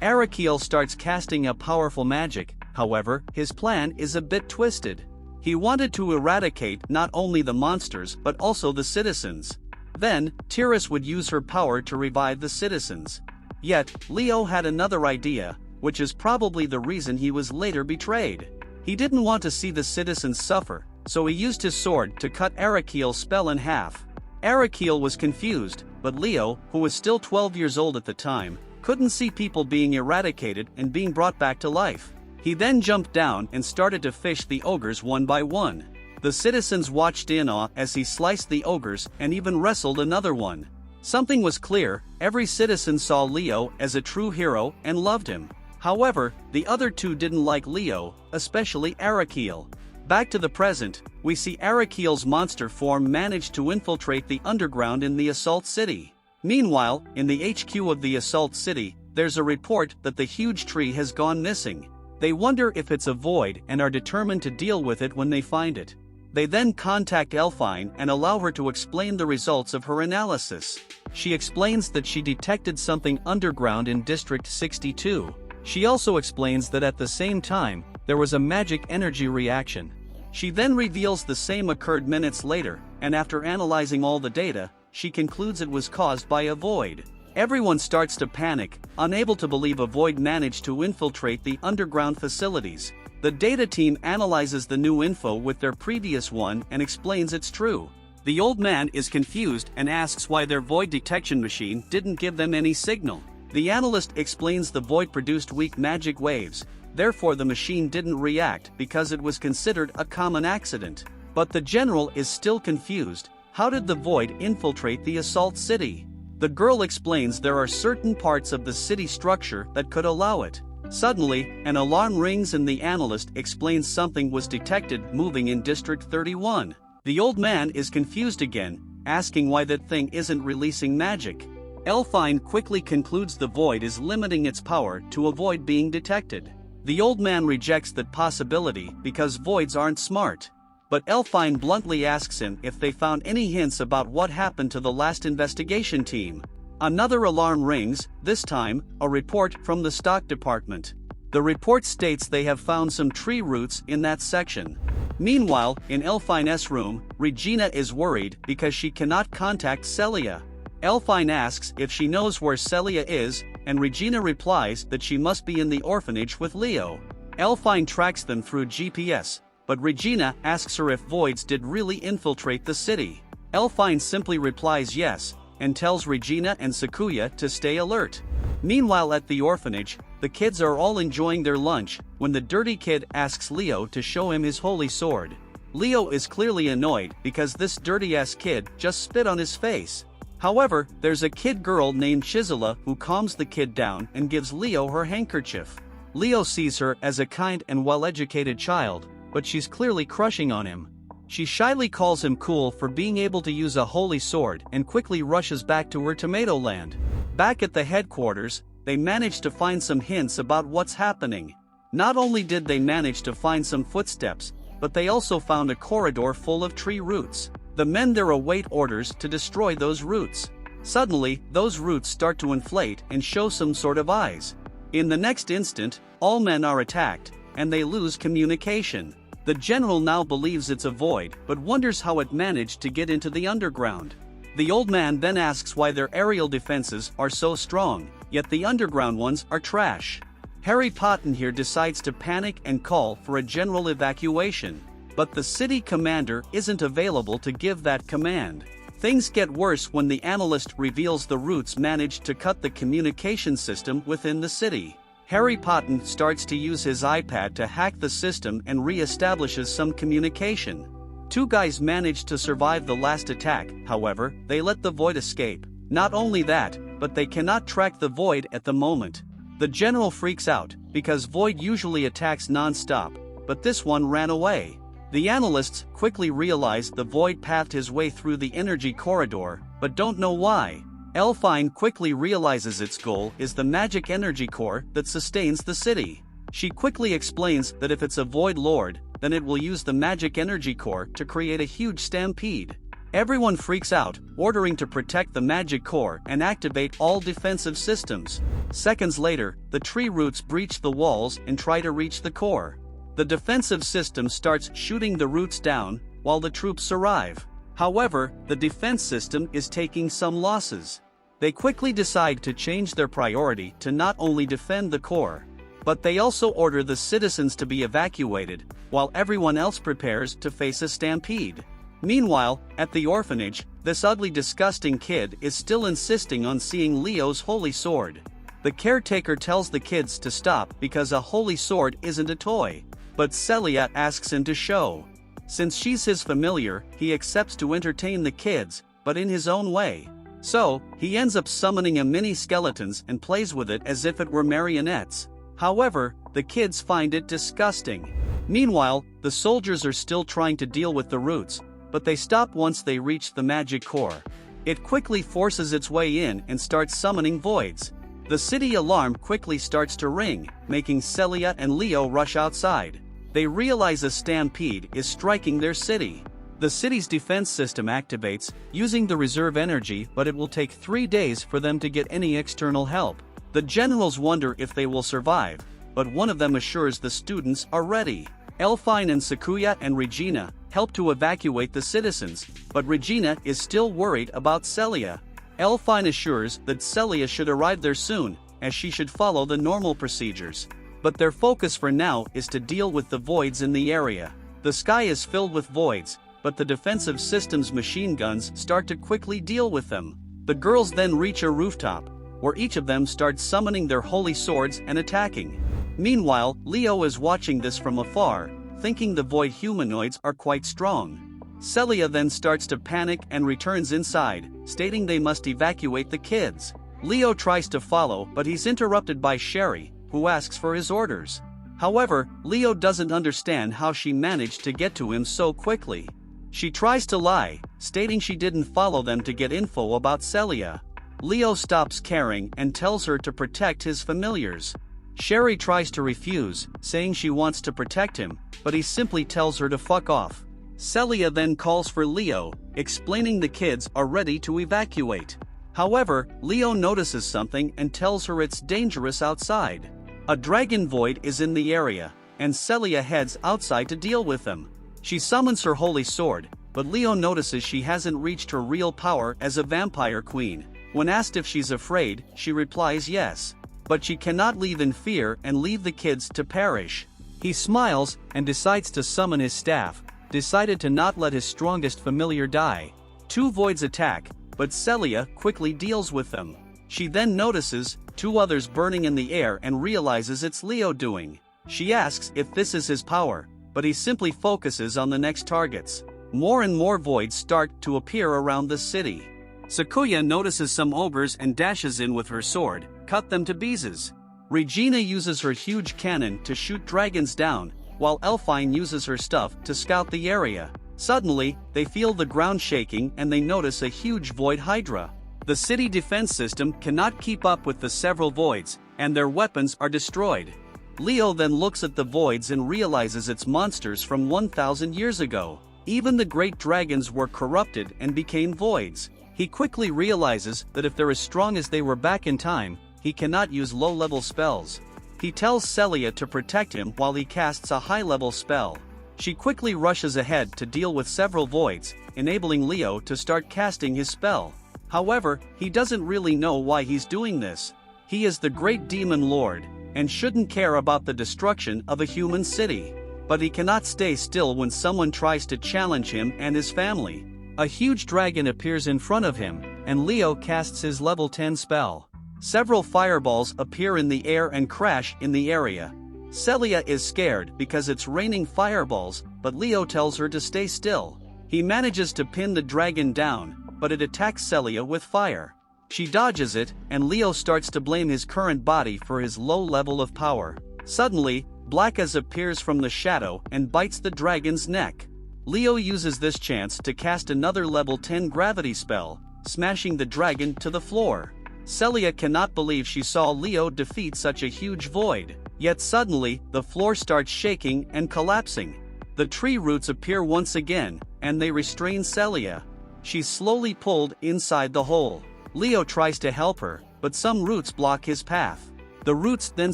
Arachel starts casting a powerful magic, however, his plan is a bit twisted. He wanted to eradicate not only the monsters but also the citizens. Then, Tiras would use her power to revive the citizens. Yet, Leo had another idea, which is probably the reason he was later betrayed. He didn't want to see the citizens suffer, so he used his sword to cut Arachel's spell in half. Arachel was confused, but Leo, who was still 12 years old at the time, couldn't see people being eradicated and being brought back to life. He then jumped down and started to fish the ogres one by one. The citizens watched in awe as he sliced the ogres and even wrestled another one. Something was clear, every citizen saw Leo as a true hero and loved him. However, the other two didn't like Leo, especially Arachel. Back to the present, we see Arachel's monster form manage to infiltrate the underground in the Assault City. Meanwhile, in the HQ of the Assault City, there's a report that the huge tree has gone missing. They wonder if it's a void and are determined to deal with it when they find it. They then contact Elfine and allow her to explain the results of her analysis. She explains that she detected something underground in District 62. She also explains that at the same time, there was a magic energy reaction. She then reveals the same occurred minutes later, and after analyzing all the data, she concludes it was caused by a void. Everyone starts to panic, unable to believe a void managed to infiltrate the underground facilities. The data team analyzes the new info with their previous one and explains it's true. The old man is confused and asks why their void detection machine didn't give them any signal. The analyst explains the void produced weak magic waves, therefore the machine didn't react because it was considered a common accident. But the general is still confused. How did the void infiltrate the assault city? The girl explains there are certain parts of the city structure that could allow it. Suddenly, an alarm rings and the analyst explains something was detected moving in District 31. The old man is confused again, asking why that thing isn't releasing magic. Elfine quickly concludes the void is limiting its power to avoid being detected. The old man rejects that possibility because voids aren't smart. But Elfine bluntly asks him if they found any hints about what happened to the last investigation team. Another alarm rings, this time, a report from the stock department. The report states they have found some tree roots in that section. Meanwhile, in Elfine's room, Regina is worried because she cannot contact Celia. Elfine asks if she knows where Celia is, and Regina replies that she must be in the orphanage with Leo. Elfine tracks them through GPS, but Regina asks her if voids did really infiltrate the city. Elfine simply replies yes, and tells Regina and Sakuya to stay alert. Meanwhile at the orphanage, the kids are all enjoying their lunch when the dirty kid asks Leo to show him his holy sword. Leo is clearly annoyed because this dirty-ass kid just spit on his face. However, there's a kid girl named Chisela who calms the kid down and gives Leo her handkerchief. Leo sees her as a kind and well-educated child, but she's clearly crushing on him. She shyly calls him cool for being able to use a holy sword and quickly rushes back to her tomato land. Back at the headquarters, they manage to find some hints about what's happening. Not only did they manage to find some footsteps, but they also found a corridor full of tree roots. The men there await orders to destroy those roots. Suddenly, those roots start to inflate and show some sort of eyes. In the next instant, all men are attacked, and they lose communication. The general now believes it's a void, but wonders how it managed to get into the underground. The old man then asks why their aerial defenses are so strong, yet the underground ones are trash. Harry Potter here decides to panic and call for a general evacuation. But the city commander isn't available to give that command. Things get worse when the analyst reveals the roots managed to cut the communication system within the city. Harry Potter starts to use his iPad to hack the system and re-establishes some communication. Two guys manage to survive the last attack, however, they let the void escape. Not only that, but they cannot track the void at the moment. The general freaks out, because void usually attacks non-stop, but this one ran away. The analysts quickly realize the void pathed his way through the energy corridor, but don't know why. Elfine quickly realizes its goal is the magic energy core that sustains the city. She quickly explains that if it's a void lord, then it will use the magic energy core to create a huge stampede. Everyone freaks out, ordering to protect the magic core and activate all defensive systems. Seconds later, the tree roots breach the walls and try to reach the core. The defensive system starts shooting the roots down, while the troops arrive. However, the defense system is taking some losses. They quickly decide to change their priority to not only defend the core, but they also order the citizens to be evacuated, while everyone else prepares to face a stampede. Meanwhile, at the orphanage, this ugly disgusting kid is still insisting on seeing Leo's holy sword. The caretaker tells the kids to stop because a holy sword isn't a toy, but Celia asks him to show. Since she's his familiar, he accepts to entertain the kids, but in his own way. So, he ends up summoning a mini skeletons and plays with it as if it were marionettes. However, the kids find it disgusting. Meanwhile, the soldiers are still trying to deal with the roots, but they stop once they reach the magic core. It quickly forces its way in and starts summoning voids. The city alarm quickly starts to ring, making Celia and Leo rush outside. They realize a stampede is striking their city. The city's defense system activates, using the reserve energy, but it will take 3 days for them to get any external help. The generals wonder if they will survive, but one of them assures the students are ready. Elfine and Sakuya and Regina, help to evacuate the citizens, but Regina is still worried about Celia. Elfine assures that Celia should arrive there soon, as she should follow the normal procedures. But their focus for now is to deal with the voids in the area. The sky is filled with voids, but the defensive system's machine guns start to quickly deal with them. The girls then reach a rooftop, where each of them starts summoning their holy swords and attacking. Meanwhile, Leo is watching this from afar, thinking the void humanoids are quite strong. Celia then starts to panic and returns inside, stating they must evacuate the kids. Leo tries to follow, but he's interrupted by Sherry, who asks for his orders. However, Leo doesn't understand how she managed to get to him so quickly. She tries to lie, stating she didn't follow them to get info about Celia. Leo stops caring and tells her to protect his familiars. Sherry tries to refuse, saying she wants to protect him, but he simply tells her to fuck off. Celia then calls for Leo, explaining the kids are ready to evacuate. However, Leo notices something and tells her it's dangerous outside. A dragon void is in the area, and Celia heads outside to deal with them. She summons her holy sword, but Leo notices she hasn't reached her real power as a vampire queen. When asked if she's afraid, she replies yes. But she cannot leave in fear and leave the kids to perish. He smiles and decides to summon his staff, decided to not let his strongest familiar die. Two voids attack, but Celia quickly deals with them. She then notices two others burning in the air and realizes it's Leo doing. She asks if this is his power, but he simply focuses on the next targets. More and more voids start to appear around the city. Sakuya notices some ogres and dashes in with her sword, cut them to pieces. Regina uses her huge cannon to shoot dragons down, while Elfine uses her stuff to scout the area. Suddenly, they feel the ground shaking and they notice a huge void hydra. The city defense system cannot keep up with the several voids, and their weapons are destroyed. Leo then looks at the voids and realizes it's monsters from 1,000 years ago. Even the great dragons were corrupted and became voids. He quickly realizes that if they're as strong as they were back in time, he cannot use low-level spells. He tells Celia to protect him while he casts a high-level spell. She quickly rushes ahead to deal with several voids, enabling Leo to start casting his spell. However, he doesn't really know why he's doing this. He is the great demon lord, and shouldn't care about the destruction of a human city. But he cannot stay still when someone tries to challenge him and his family. A huge dragon appears in front of him, and Leo casts his level 10 spell. Several fireballs appear in the air and crash in the area. Celia is scared because it's raining fireballs, but Leo tells her to stay still. He manages to pin the dragon down, but it attacks Celia with fire. She dodges it, and Leo starts to blame his current body for his low level of power. Suddenly, Blackas appears from the shadow and bites the dragon's neck. Leo uses this chance to cast another level 10 gravity spell, smashing the dragon to the floor. Celia cannot believe she saw Leo defeat such a huge void. Yet suddenly, the floor starts shaking and collapsing. The tree roots appear once again, and they restrain Celia. She's slowly pulled inside the hole. Leo tries to help her, but some roots block his path. The roots then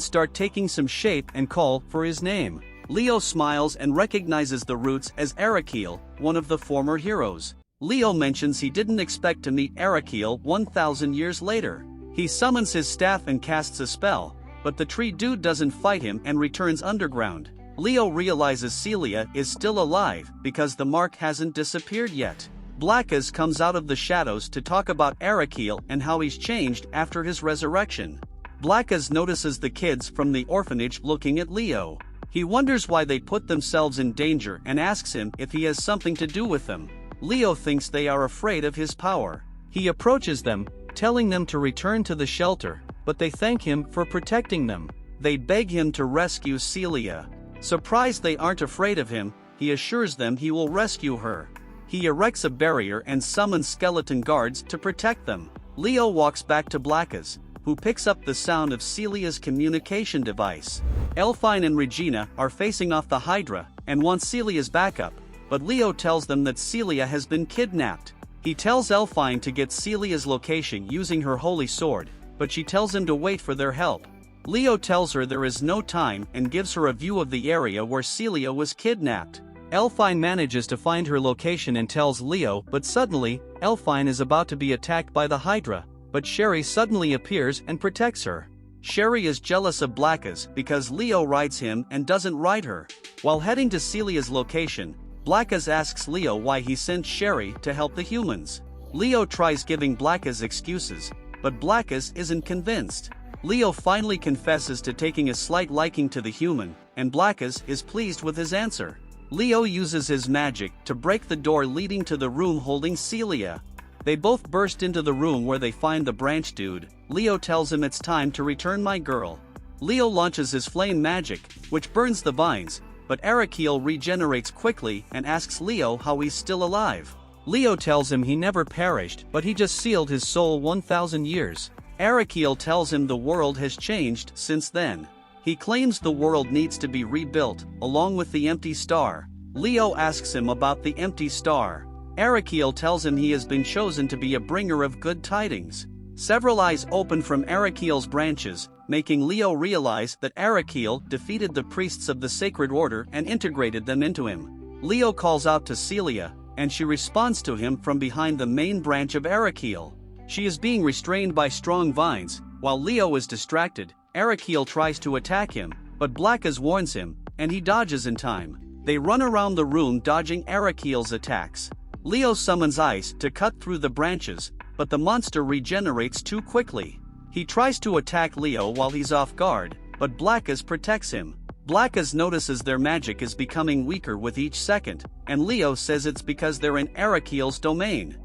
start taking some shape and call for his name. Leo smiles and recognizes the roots as Arachel, one of the former heroes. Leo mentions he didn't expect to meet Arachel 1,000 years later. He summons his staff and casts a spell, but the tree dude doesn't fight him and returns underground. Leo realizes Celia is still alive because the mark hasn't disappeared yet. Blackas comes out of the shadows to talk about Arachel and how he's changed after his resurrection. Blackas notices the kids from the orphanage looking at Leo. He wonders why they put themselves in danger and asks him if he has something to do with them. Leo thinks they are afraid of his power. He approaches them, telling them to return to the shelter, but they thank him for protecting them. They beg him to rescue Celia. Surprised they aren't afraid of him, he assures them he will rescue her. He erects a barrier and summons skeleton guards to protect them. Leo walks back to Blackas, who picks up the sound of Celia's communication device. Elfine and Regina are facing off the Hydra and want Celia's backup, but Leo tells them that Celia has been kidnapped. He tells Elfine to get Celia's location using her holy sword, but she tells him to wait for their help. Leo tells her there is no time and gives her a view of the area where Celia was kidnapped. Elfine manages to find her location and tells Leo, but suddenly, Elfine is about to be attacked by the Hydra, but Sherry suddenly appears and protects her. Sherry is jealous of Blackas because Leo rides him and doesn't ride her. While heading to Celia's location, Blackas asks Leo why he sent Sherry to help the humans. Leo tries giving Blackas excuses, but Blackas isn't convinced. Leo finally confesses to taking a slight liking to the human, and Blackas is pleased with his answer. Leo uses his magic to break the door leading to the room holding Celia. They both burst into the room where they find the branch dude. Leo tells him it's time to return my girl. Leo launches his flame magic, which burns the vines, but Arachel regenerates quickly and asks Leo how he's still alive. Leo tells him he never perished, but he just sealed his soul 1,000 years. Arachel tells him the world has changed since then. He claims the world needs to be rebuilt, along with the empty star. Leo asks him about the empty star. Arachel tells him he has been chosen to be a bringer of good tidings. Several eyes open from Arachel's branches, making Leo realize that Arachel defeated the priests of the Sacred Order and integrated them into him. Leo calls out to Celia, and she responds to him from behind the main branch of Arachel. She is being restrained by strong vines. While Leo is distracted, Arachel tries to attack him, but Blackas warns him, and he dodges in time. They run around the room dodging Arachel's attacks. Leo summons ice to cut through the branches, but the monster regenerates too quickly. He tries to attack Leo while he's off guard, but Blackas protects him. Blackas notices their magic is becoming weaker with each second, and Leo says it's because they're in Arachel's domain.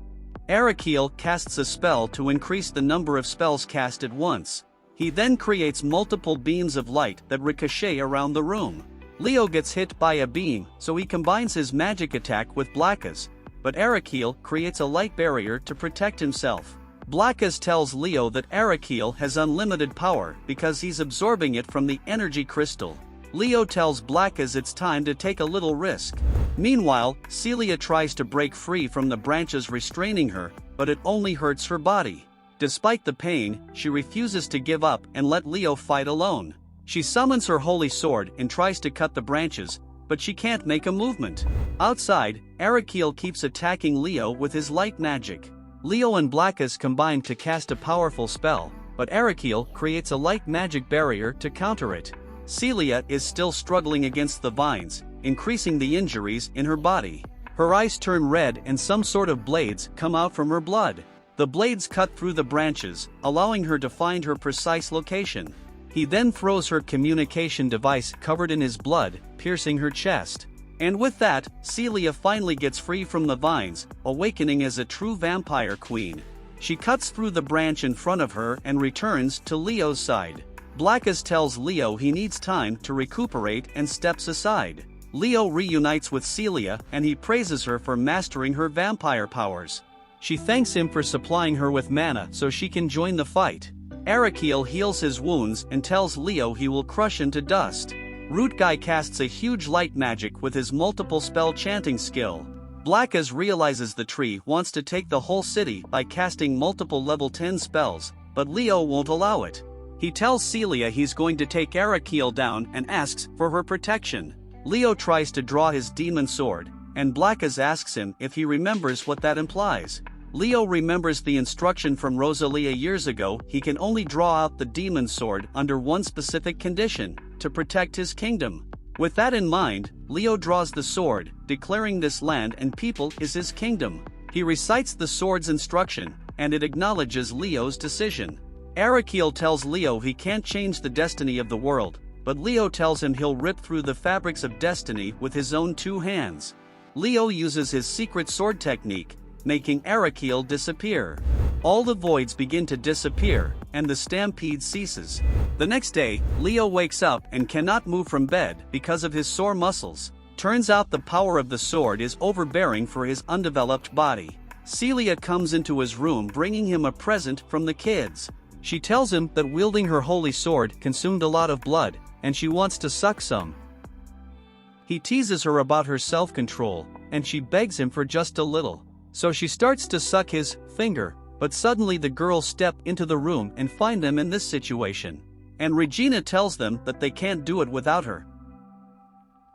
Arachel casts a spell to increase the number of spells cast at once. He then creates multiple beams of light that ricochet around the room. Leo gets hit by a beam, so he combines his magic attack with Blackas, but Arachel creates a light barrier to protect himself. Blackas tells Leo that Arachel has unlimited power because he's absorbing it from the energy crystal. Leo tells Blackas it's time to take a little risk. Meanwhile, Celia tries to break free from the branches restraining her, but it only hurts her body. Despite the pain, she refuses to give up and let Leo fight alone. She summons her holy sword and tries to cut the branches, but she can't make a movement. Outside, Arachel keeps attacking Leo with his light magic. Leo and Blackas combine to cast a powerful spell, but Arachel creates a light magic barrier to counter it. Celia is still struggling against the vines, increasing the injuries in her body. Her eyes turn red and some sort of blades come out from her blood. The blades cut through the branches, allowing her to find her precise location. He then throws her communication device covered in his blood, piercing her chest. And with that, Celia finally gets free from the vines, awakening as a true vampire queen. She cuts through the branch in front of her and returns to Leo's side. Blackas tells Leo he needs time to recuperate and steps aside. Leo reunites with Celia and he praises her for mastering her vampire powers. She thanks him for supplying her with mana so she can join the fight. Arachel heals his wounds and tells Leo he will crush into dust. Root Guy casts a huge light magic with his multiple spell chanting skill. Blackas realizes the tree wants to take the whole city by casting multiple level 10 spells, but Leo won't allow it. He tells Celia he's going to take Arachel down and asks for her protection. Leo tries to draw his demon sword, and Blackas asks him if he remembers what that implies. Leo remembers the instruction from Rosalia years ago. He can only draw out the demon sword under one specific condition, to protect his kingdom. With that in mind, Leo draws the sword, declaring this land and people is his kingdom. He recites the sword's instruction, and it acknowledges Leo's decision. Arachel tells Leo he can't change the destiny of the world, but Leo tells him he'll rip through the fabrics of destiny with his own two hands. Leo uses his secret sword technique, making Arachel disappear. All the voids begin to disappear, and the stampede ceases. The next day, Leo wakes up and cannot move from bed because of his sore muscles. Turns out the power of the sword is overbearing for his undeveloped body. Celia comes into his room bringing him a present from the kids. She tells him that wielding her holy sword consumed a lot of blood, and she wants to suck some. He teases her about her self-control, and she begs him for just a little. So she starts to suck his finger, but suddenly the girls step into the room and find them in this situation. And Regina tells them that they can't do it without her.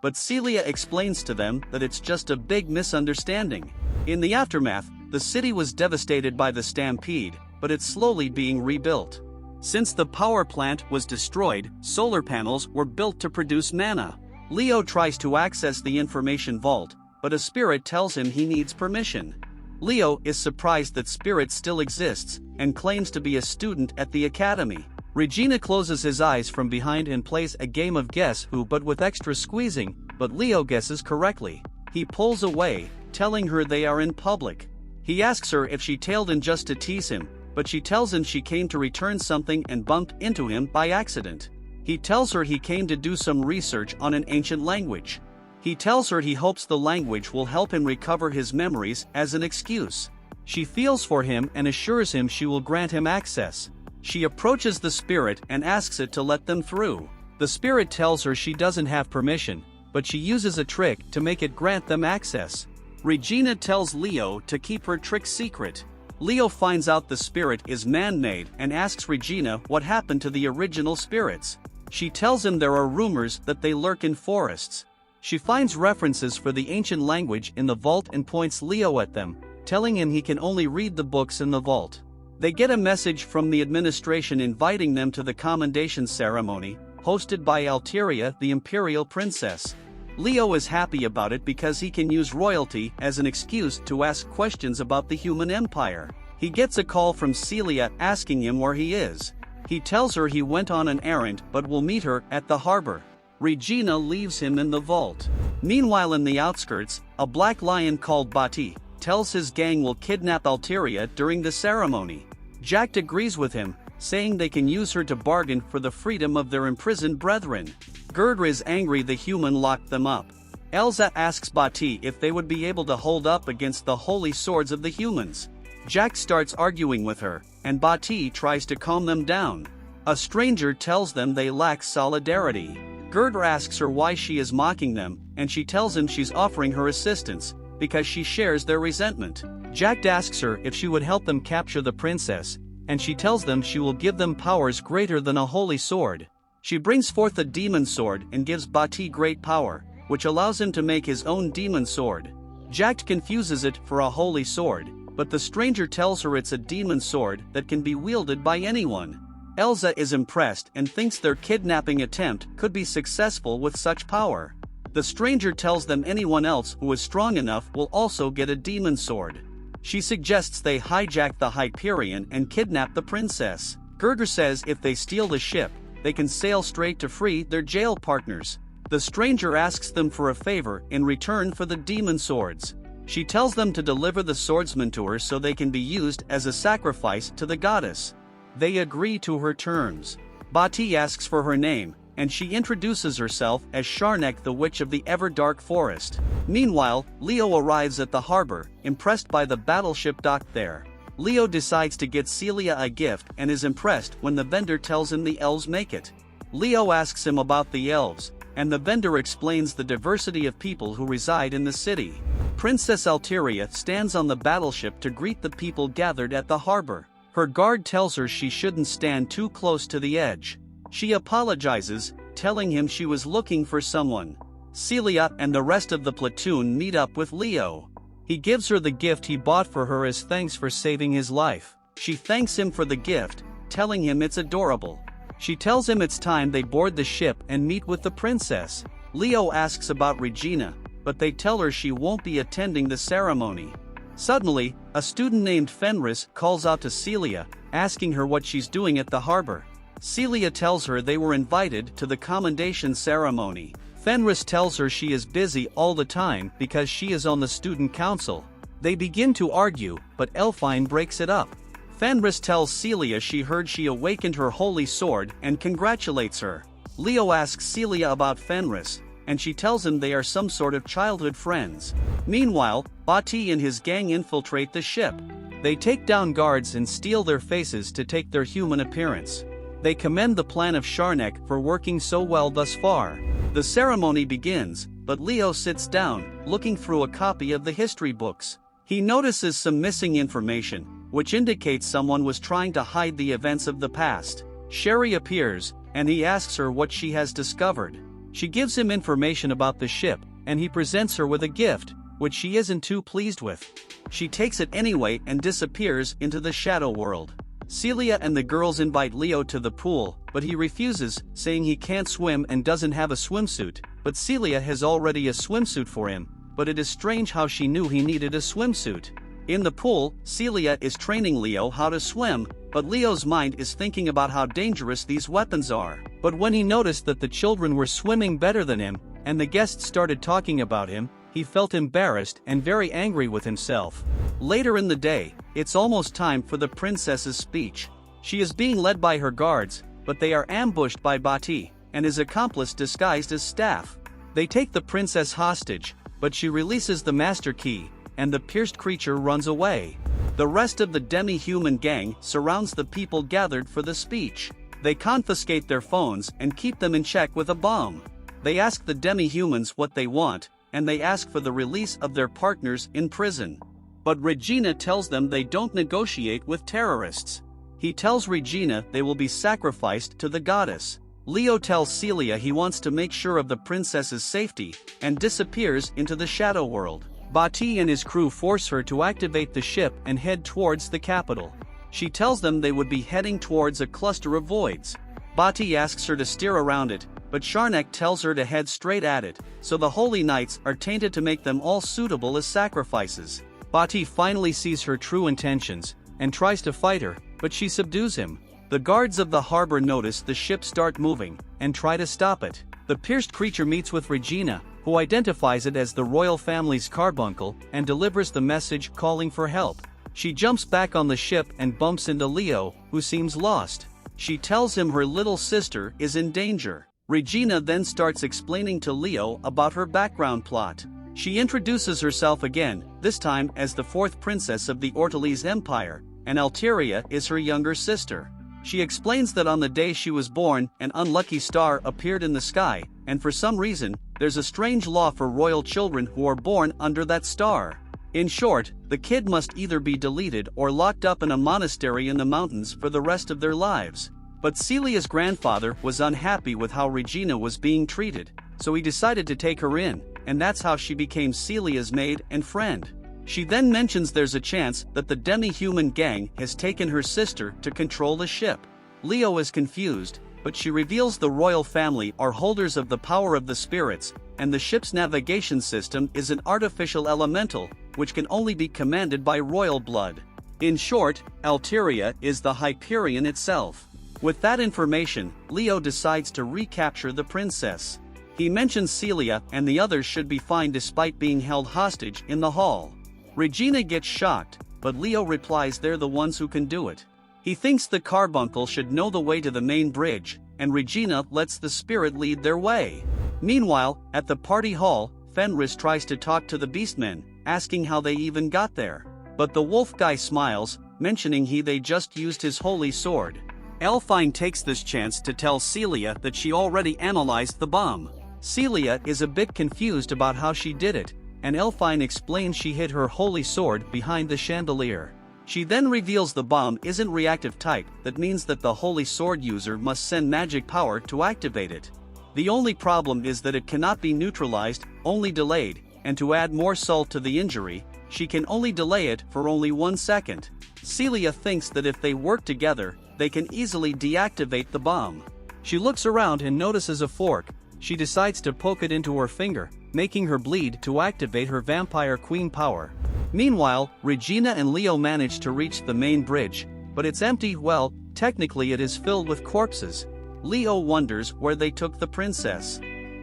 but Celia explains to them that it's just a big misunderstanding. In the aftermath, the city was devastated by the stampede, but it's slowly being rebuilt. Since the power plant was destroyed, solar panels were built to produce mana. Leo tries to access the information vault, but a spirit tells him he needs permission. Leo is surprised that Spirit still exists, and claims to be a student at the academy. Regina closes his eyes from behind and plays a game of guess who but with extra squeezing, but Leo guesses correctly. He pulls away, telling her they are in public. He asks her if she tailed in just to tease him, but she tells him she came to return something and bumped into him by accident. He tells her he came to do some research on an ancient language. He tells her he hopes the language will help him recover his memories as an excuse. She feels for him and assures him she will grant him access. She approaches the spirit and asks it to let them through. The spirit tells her she doesn't have permission, but she uses a trick to make it grant them access. Regina tells Leo to keep her trick secret. Leo finds out the spirit is man-made and asks Regina what happened to the original spirits. She tells him there are rumors that they lurk in forests. She finds references for the ancient language in the vault and points Leo at them, telling him he can only read the books in the vault. They get a message from the administration inviting them to the commendation ceremony, hosted by Alteria, the imperial princess. Leo is happy about it because he can use royalty as an excuse to ask questions about the human empire. He gets a call from Celia asking him where he is. He tells her he went on an errand but will meet her at the harbor. Regina leaves him in the vault. Meanwhile, in the outskirts, a black lion called Bati tells his gang will kidnap Alteria during the ceremony. Jack agrees with him, saying they can use her to bargain for the freedom of their imprisoned brethren. Gerdra is angry the human locked them up. Elsa asks Bati if they would be able to hold up against the holy swords of the humans. Jack starts arguing with her, and Bati tries to calm them down. A stranger tells them they lack solidarity. Gerdra asks her why she is mocking them, and she tells him she's offering her assistance, because she shares their resentment. Jack asks her if she would help them capture the princess, and she tells them she will give them powers greater than a holy sword. She brings forth a demon sword and gives Bati great power, which allows him to make his own demon sword. Jack confuses it for a holy sword, but the stranger tells her it's a demon sword that can be wielded by anyone. Elsa is impressed and thinks their kidnapping attempt could be successful with such power. The stranger tells them anyone else who is strong enough will also get a demon sword. She suggests they hijack the Hyperion and kidnap the princess. Gerdra says if they steal the ship, they can sail straight to free their jail partners. The stranger asks them for a favor in return for the demon swords. She tells them to deliver the swordsman to her so they can be used as a sacrifice to the goddess. They agree to her terms. Bati asks for her name, and she introduces herself as Charneck, the witch of the ever-dark forest. Meanwhile, Leo arrives at the harbor, impressed by the battleship docked there. Leo decides to get Celia a gift and is impressed when the vendor tells him the elves make it. Leo asks him about the elves, and the vendor explains the diversity of people who reside in the city. Princess Alteria stands on the battleship to greet the people gathered at the harbor. Her guard tells her she shouldn't stand too close to the edge. She apologizes, telling him she was looking for someone. Celia and the rest of the platoon meet up with Leo. He gives her the gift he bought for her as thanks for saving his life. She thanks him for the gift, telling him it's adorable. She tells him it's time they board the ship and meet with the princess. Leo asks about Regina, but they tell her she won't be attending the ceremony. Suddenly, a student named Fenris calls out to Celia, asking her what she's doing at the harbor. Celia tells her they were invited to the commendation ceremony. Fenris tells her she is busy all the time because she is on the student council. They begin to argue, but Elfine breaks it up. Fenris tells Celia she heard she awakened her holy sword and congratulates her. Leo asks Celia about Fenris, and she tells him they are some sort of childhood friends. Meanwhile, Bati and his gang infiltrate the ship. They take down guards and steal their faces to take their human appearance. They commend the plan of Charneck for working so well thus far. The ceremony begins, but Leo sits down, looking through a copy of the history books. He notices some missing information, which indicates someone was trying to hide the events of the past. Sherry appears, and he asks her what she has discovered. She gives him information about the ship, and he presents her with a gift, which she isn't too pleased with. She takes it anyway and disappears into the shadow world. Celia and the girls invite Leo to the pool, but he refuses, saying he can't swim and doesn't have a swimsuit, but Celia has already a swimsuit for him, but it is strange how she knew he needed a swimsuit. In the pool, Celia is training Leo how to swim, but Leo's mind is thinking about how dangerous these weapons are. But when he noticed that the children were swimming better than him, and the guests started talking about him, he felt embarrassed and very angry with himself. Later in the day, it's almost time for the princess's speech. She is being led by her guards, but they are ambushed by Bati, and his accomplice disguised as staff. They take the princess hostage, but she releases the master key, and the pierced creature runs away. The rest of the demi-human gang surrounds the people gathered for the speech. They confiscate their phones and keep them in check with a bomb. They ask the demi-humans what they want, and they ask for the release of their partners in prison. But Regina tells them they don't negotiate with terrorists. He tells Regina they will be sacrificed to the goddess. Leo tells Celia he wants to make sure of the princess's safety, and disappears into the shadow world. Bati and his crew force her to activate the ship and head towards the capital. She tells them they would be heading towards a cluster of voids. Bati asks her to steer around it, but Charneck tells her to head straight at it, so the holy knights are tainted to make them all suitable as sacrifices. Bati finally sees her true intentions, and tries to fight her, but she subdues him. The guards of the harbor notice the ship start moving, and try to stop it. The pierced creature meets with Regina, who identifies it as the royal family's carbuncle, and delivers the message calling for help. She jumps back on the ship and bumps into Leo, who seems lost. She tells him her little sister is in danger. Regina then starts explaining to Leo about her background plot. She introduces herself again, this time as the fourth princess of the Ortolese Empire, and Alteria is her younger sister. She explains that on the day she was born, an unlucky star appeared in the sky, and for some reason, there's a strange law for royal children who are born under that star. In short, the kid must either be deleted or locked up in a monastery in the mountains for the rest of their lives. But Celia's grandfather was unhappy with how Regina was being treated, so he decided to take her in, and that's how she became Celia's maid and friend. She then mentions there's a chance that the demi-human gang has taken her sister to control the ship. Leo is confused, but she reveals the royal family are holders of the power of the spirits, and the ship's navigation system is an artificial elemental, which can only be commanded by royal blood. In short, Alteria is the Hyperion itself. With that information, Leo decides to recapture the princess. He mentions Celia and the others should be fine despite being held hostage in the hall. Regina gets shocked, but Leo replies they're the ones who can do it. He thinks the carbuncle should know the way to the main bridge, and Regina lets the spirit lead their way. Meanwhile, at the party hall, Fenris tries to talk to the beastmen, asking how they even got there. But the wolf guy smiles, mentioning they just used his holy sword. Elfine takes this chance to tell Celia that she already analyzed the bomb. Celia is a bit confused about how she did it, and Elfine explains she hid her holy sword behind the chandelier. She then reveals the bomb isn't reactive type, that means that the holy sword user must send magic power to activate it. The only problem is that it cannot be neutralized, only delayed, and to add more salt to the injury, she can only delay it for only 1 second. Celia thinks that if they work together, they can easily deactivate the bomb. She looks around and notices a fork. She decides to poke it into her finger, making her bleed to activate her vampire queen power. Meanwhile, Regina and Leo manage to reach the main bridge, but it's empty. Well, technically it is filled with corpses. Leo wonders where they took the princess.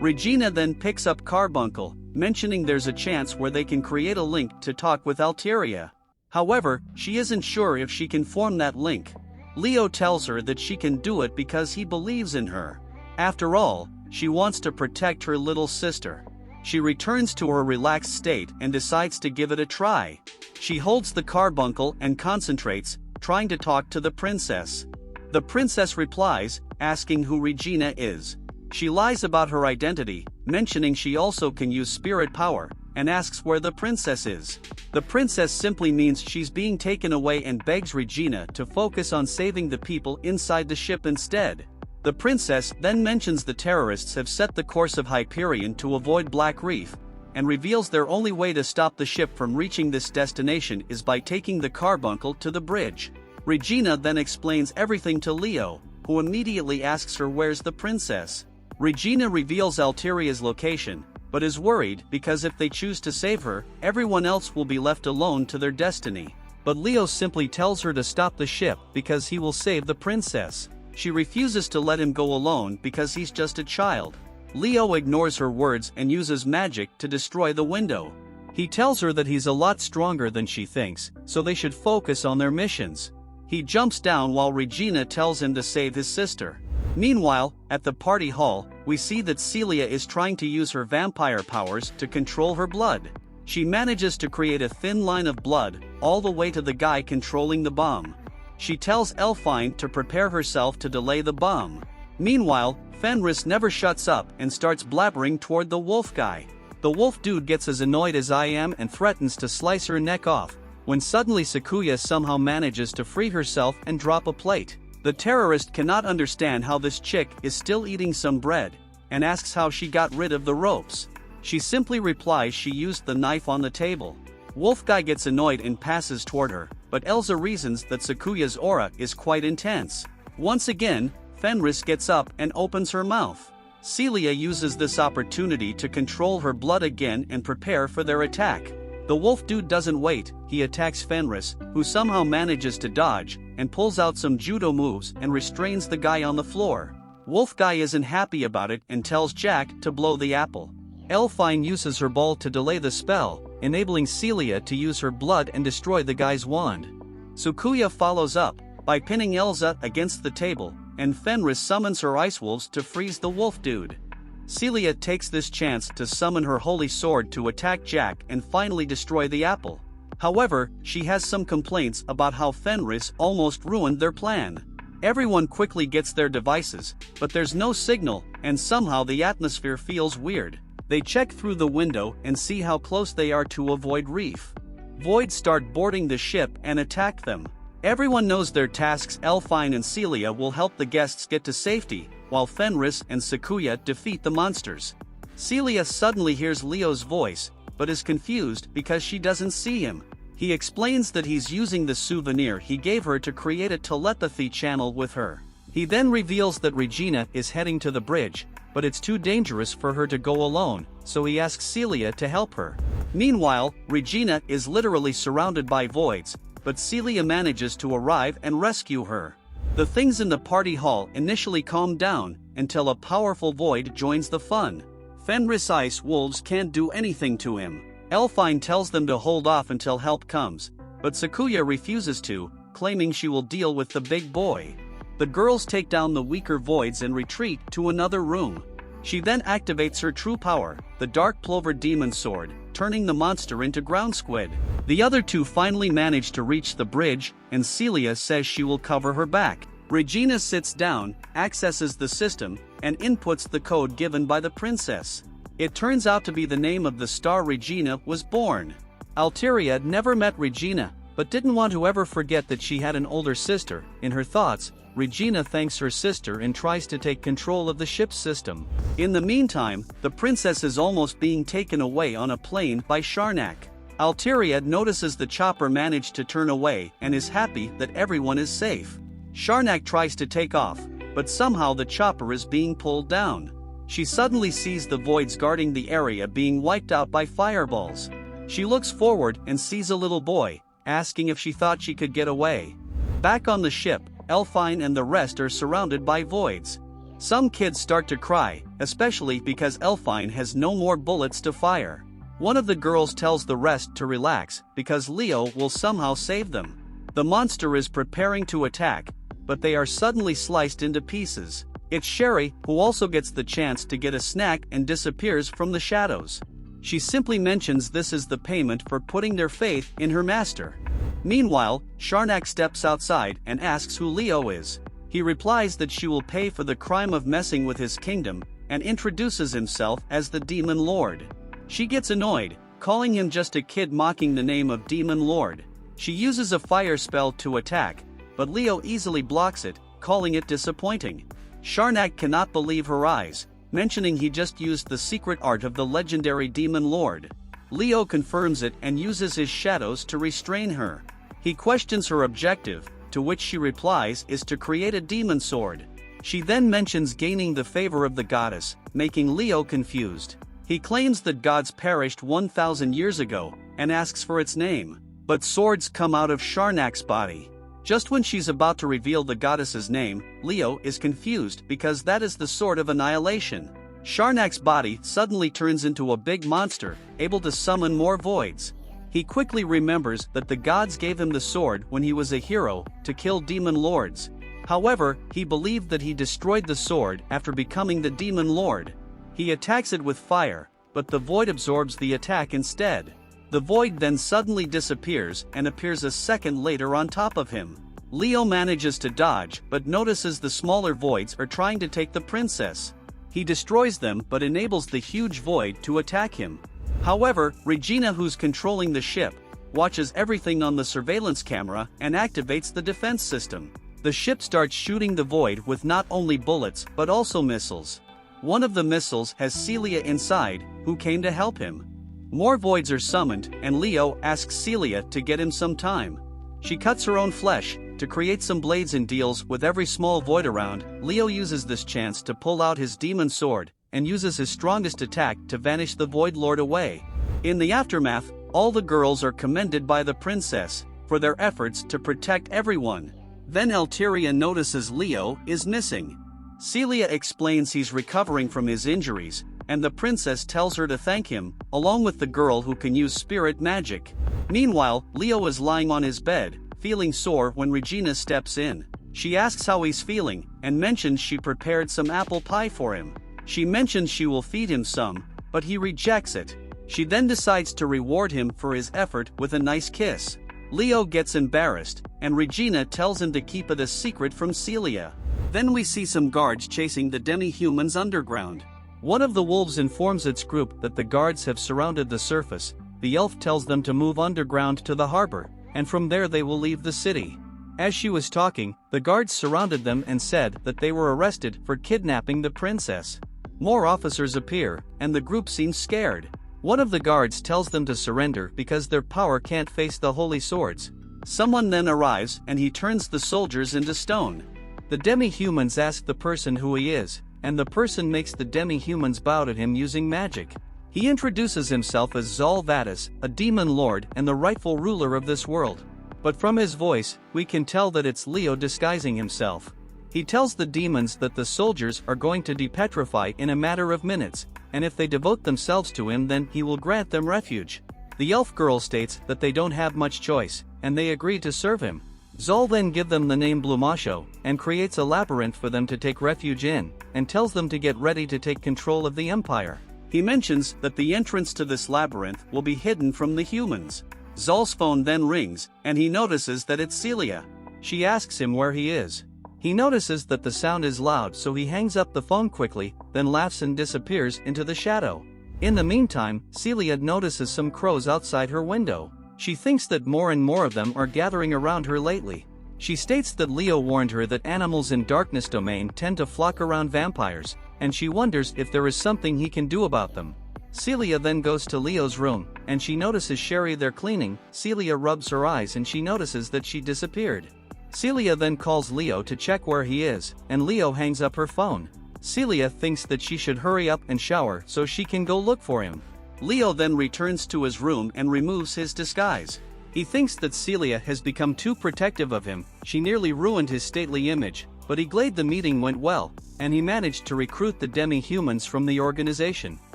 Regina then picks up Carbuncle, mentioning there's a chance where they can create a link to talk with Alteria. However, she isn't sure if she can form that link. Leo tells her that she can do it because he believes in her. After all, she wants to protect her little sister. She returns to her relaxed state and decides to give it a try. She holds the carbuncle and concentrates, trying to talk to the princess. The princess replies, asking who Regina is. She lies about her identity, mentioning she also can use spirit power, and asks where the princess is. The princess simply means she's being taken away and begs Regina to focus on saving the people inside the ship instead. The The princess then mentions the terrorists have set the course of Hyperion to avoid Black Reef, and reveals their only way to stop the ship from reaching this destination is by taking the carbuncle to the bridge. Regina then explains everything to Leo, who immediately asks her where's the princess. Regina reveals Alteria's location, but is worried because if they choose to save her, everyone else will be left alone to their destiny. But Leo simply tells her to stop the ship because he will save the princess. She refuses to let him go alone because he's just a child. Leo ignores her words and uses magic to destroy the window. He tells her that he's a lot stronger than she thinks, so they should focus on their missions. He jumps down while Regina tells him to save his sister. Meanwhile, at the party hall, we see that Celia is trying to use her vampire powers to control her blood. She manages to create a thin line of blood, all the way to the guy controlling the bomb. She tells Elfine to prepare herself to delay the bomb. Meanwhile, Fenris never shuts up and starts blabbering toward the wolf guy. The wolf dude gets as annoyed as I am and threatens to slice her neck off, when suddenly Sakuya somehow manages to free herself and drop a plate. The terrorist cannot understand how this chick is still eating some bread, and asks how she got rid of the ropes. She simply replies she used the knife on the table. Wolf guy gets annoyed and passes toward her, but Elsa reasons that Sakuya's aura is quite intense. Once again, Fenris gets up and opens her mouth. Celia uses this opportunity to control her blood again and prepare for their attack. The wolf dude doesn't wait, he attacks Fenris, who somehow manages to dodge, and pulls out some judo moves and restrains the guy on the floor. Wolf guy isn't happy about it and tells Jack to blow the apple. Elfine uses her ball to delay the spell, enabling Celia to use her blood and destroy the guy's wand. Sakuya follows up, by pinning Elsa against the table, and Fenris summons her ice wolves to freeze the wolf dude. Celia takes this chance to summon her holy sword to attack Jack and finally destroy the apple. However, she has some complaints about how Fenris almost ruined their plan. Everyone quickly gets their devices, but there's no signal, and somehow the atmosphere feels weird. They check through the window and see how close they are to a void reef. Voids start boarding the ship and attack them. Everyone knows their tasks. Elfine and Celia will help the guests get to safety, while Fenris and Sakuya defeat the monsters. Celia suddenly hears Leo's voice, but is confused because she doesn't see him. He explains that he's using the souvenir he gave her to create a telepathy channel with her. He then reveals that Regina is heading to the bridge, but it's too dangerous for her to go alone, so he asks Celia to help her. Meanwhile, Regina is literally surrounded by voids, but Celia manages to arrive and rescue her. The things in the party hall initially calm down, until a powerful void joins the fun. Fenris ice wolves can't do anything to him. Elfine tells them to hold off until help comes, but Sakuya refuses to, claiming she will deal with the big boy. The girls take down the weaker voids and retreat to another room. She then activates her true power, the Dark Plover Demon Sword, turning the monster into ground squid. The other two finally manage to reach the bridge, and Celia says she will cover her back. Regina sits down, accesses the system, and inputs the code given by the princess. It turns out to be the name of the star Regina was born. Alteria never met Regina, but didn't want to ever forget that she had an older sister. In her thoughts, Regina thanks her sister and tries to take control of the ship's system. In the meantime, the princess is almost being taken away on a plane by Charneck. Alteria notices the chopper managed to turn away and is happy that everyone is safe. Charneck tries to take off, but somehow the chopper is being pulled down. She suddenly sees the voids guarding the area being wiped out by fireballs. She looks forward and sees a little boy, asking if she thought she could get away. Back on the ship, Elfine and the rest are surrounded by voids. Some kids start to cry, especially because Elfine has no more bullets to fire. One of the girls tells the rest to relax, because Leo will somehow save them. The monster is preparing to attack, but they are suddenly sliced into pieces. It's Sherry who also gets the chance to get a snack and disappears from the shadows. She simply mentions this is the payment for putting their faith in her master. Meanwhile, Charneck steps outside and asks who Leo is. He replies that she will pay for the crime of messing with his kingdom, and introduces himself as the Demon Lord. She gets annoyed, calling him just a kid mocking the name of Demon Lord. She uses a fire spell to attack, but Leo easily blocks it, calling it disappointing. Charneck cannot believe her eyes, mentioning he just used the secret art of the legendary demon lord. Leo confirms it and uses his shadows to restrain her. He questions her objective, to which she replies is to create a demon sword. She then mentions gaining the favor of the goddess, making Leo confused. He claims that gods perished 1,000 years ago, and asks for its name. But swords come out of Charneck's body. Just when she's about to reveal the goddess's name, Leo is confused because that is the sword of annihilation. Charneck's body suddenly turns into a big monster, able to summon more voids. He quickly remembers that the gods gave him the sword when he was a hero, to kill demon lords. However, he believed that he destroyed the sword after becoming the demon lord. He attacks it with fire, but the void absorbs the attack instead. The void then suddenly disappears and appears a second later on top of him. Leo manages to dodge but notices the smaller voids are trying to take the princess. He destroys them but enables the huge void to attack him. However, Regina, who's controlling the ship, watches everything on the surveillance camera and activates the defense system. The ship starts shooting the void with not only bullets but also missiles. One of the missiles has Celia inside, who came to help him. More voids are summoned, and Leo asks Celia to get him some time. She cuts her own flesh to create some blades and deals with every small void around. Leo uses this chance to pull out his demon sword, and uses his strongest attack to vanish the Void Lord away. In the aftermath, all the girls are commended by the princess for their efforts to protect everyone. Then Elteria notices Leo is missing. Celia explains he's recovering from his injuries, and the princess tells her to thank him, along with the girl who can use spirit magic. Meanwhile, Leo is lying on his bed, feeling sore when Regina steps in. She asks how he's feeling, and mentions she prepared some apple pie for him. She mentions she will feed him some, but he rejects it. She then decides to reward him for his effort with a nice kiss. Leo gets embarrassed, and Regina tells him to keep it a secret from Celia. Then we see some guards chasing the demi-humans underground. One of the wolves informs its group that the guards have surrounded the surface. The elf tells them to move underground to the harbor, and from there they will leave the city. As she was talking, the guards surrounded them and said that they were arrested for kidnapping the princess. More officers appear, and the group seems scared. One of the guards tells them to surrender because their power can't face the holy swords. Someone then arrives and he turns the soldiers into stone. The demi-humans ask the person who he is, and the person makes the demi-humans bow to him using magic. He introduces himself as Zal Vatus, a demon lord and the rightful ruler of this world. But from his voice, we can tell that it's Leo disguising himself. He tells the demons that the soldiers are going to depetrify in a matter of minutes, and if they devote themselves to him then he will grant them refuge. The elf girl states that they don't have much choice, and they agree to serve him. Zal then gives them the name Blumasho, and creates a labyrinth for them to take refuge in, and tells them to get ready to take control of the empire. He mentions that the entrance to this labyrinth will be hidden from the humans. Zal's phone then rings, and he notices that it's Celia. She asks him where he is. He notices that the sound is loud, so he hangs up the phone quickly, then laughs and disappears into the shadow. In the meantime, Celia notices some crows outside her window. She thinks that more and more of them are gathering around her lately. She states that Leo warned her that animals in Darkness Domain tend to flock around vampires, and she wonders if there is something he can do about them. Celia then goes to Leo's room, and she notices Sherry there cleaning. Celia rubs her eyes and she notices that she disappeared. Celia then calls Leo to check where he is, and Leo hangs up her phone. Celia thinks that she should hurry up and shower so she can go look for him. Leo then returns to his room and removes his disguise. He thinks that Celia has become too protective of him. She nearly ruined his stately image, but he glad the meeting went well, and he managed to recruit the demi-humans from the organization.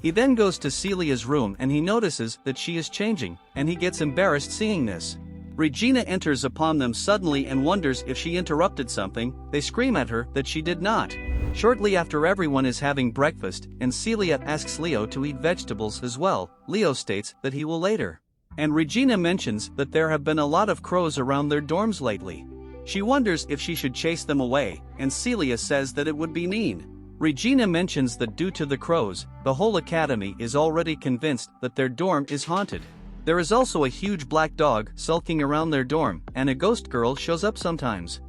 He then goes to Celia's room and he notices that she is changing, and he gets embarrassed seeing this. Regina enters upon them suddenly and wonders if she interrupted something. They scream at her that she did not. Shortly after, everyone is having breakfast, and Celia asks Leo to eat vegetables as well. Leo states that he will later. And Regina mentions that there have been a lot of crows around their dorms lately. She wonders if she should chase them away, and Celia says that it would be mean. Regina mentions that due to the crows, the whole academy is already convinced that their dorm is haunted. There is also a huge black dog sulking around their dorm, and a ghost girl shows up sometimes.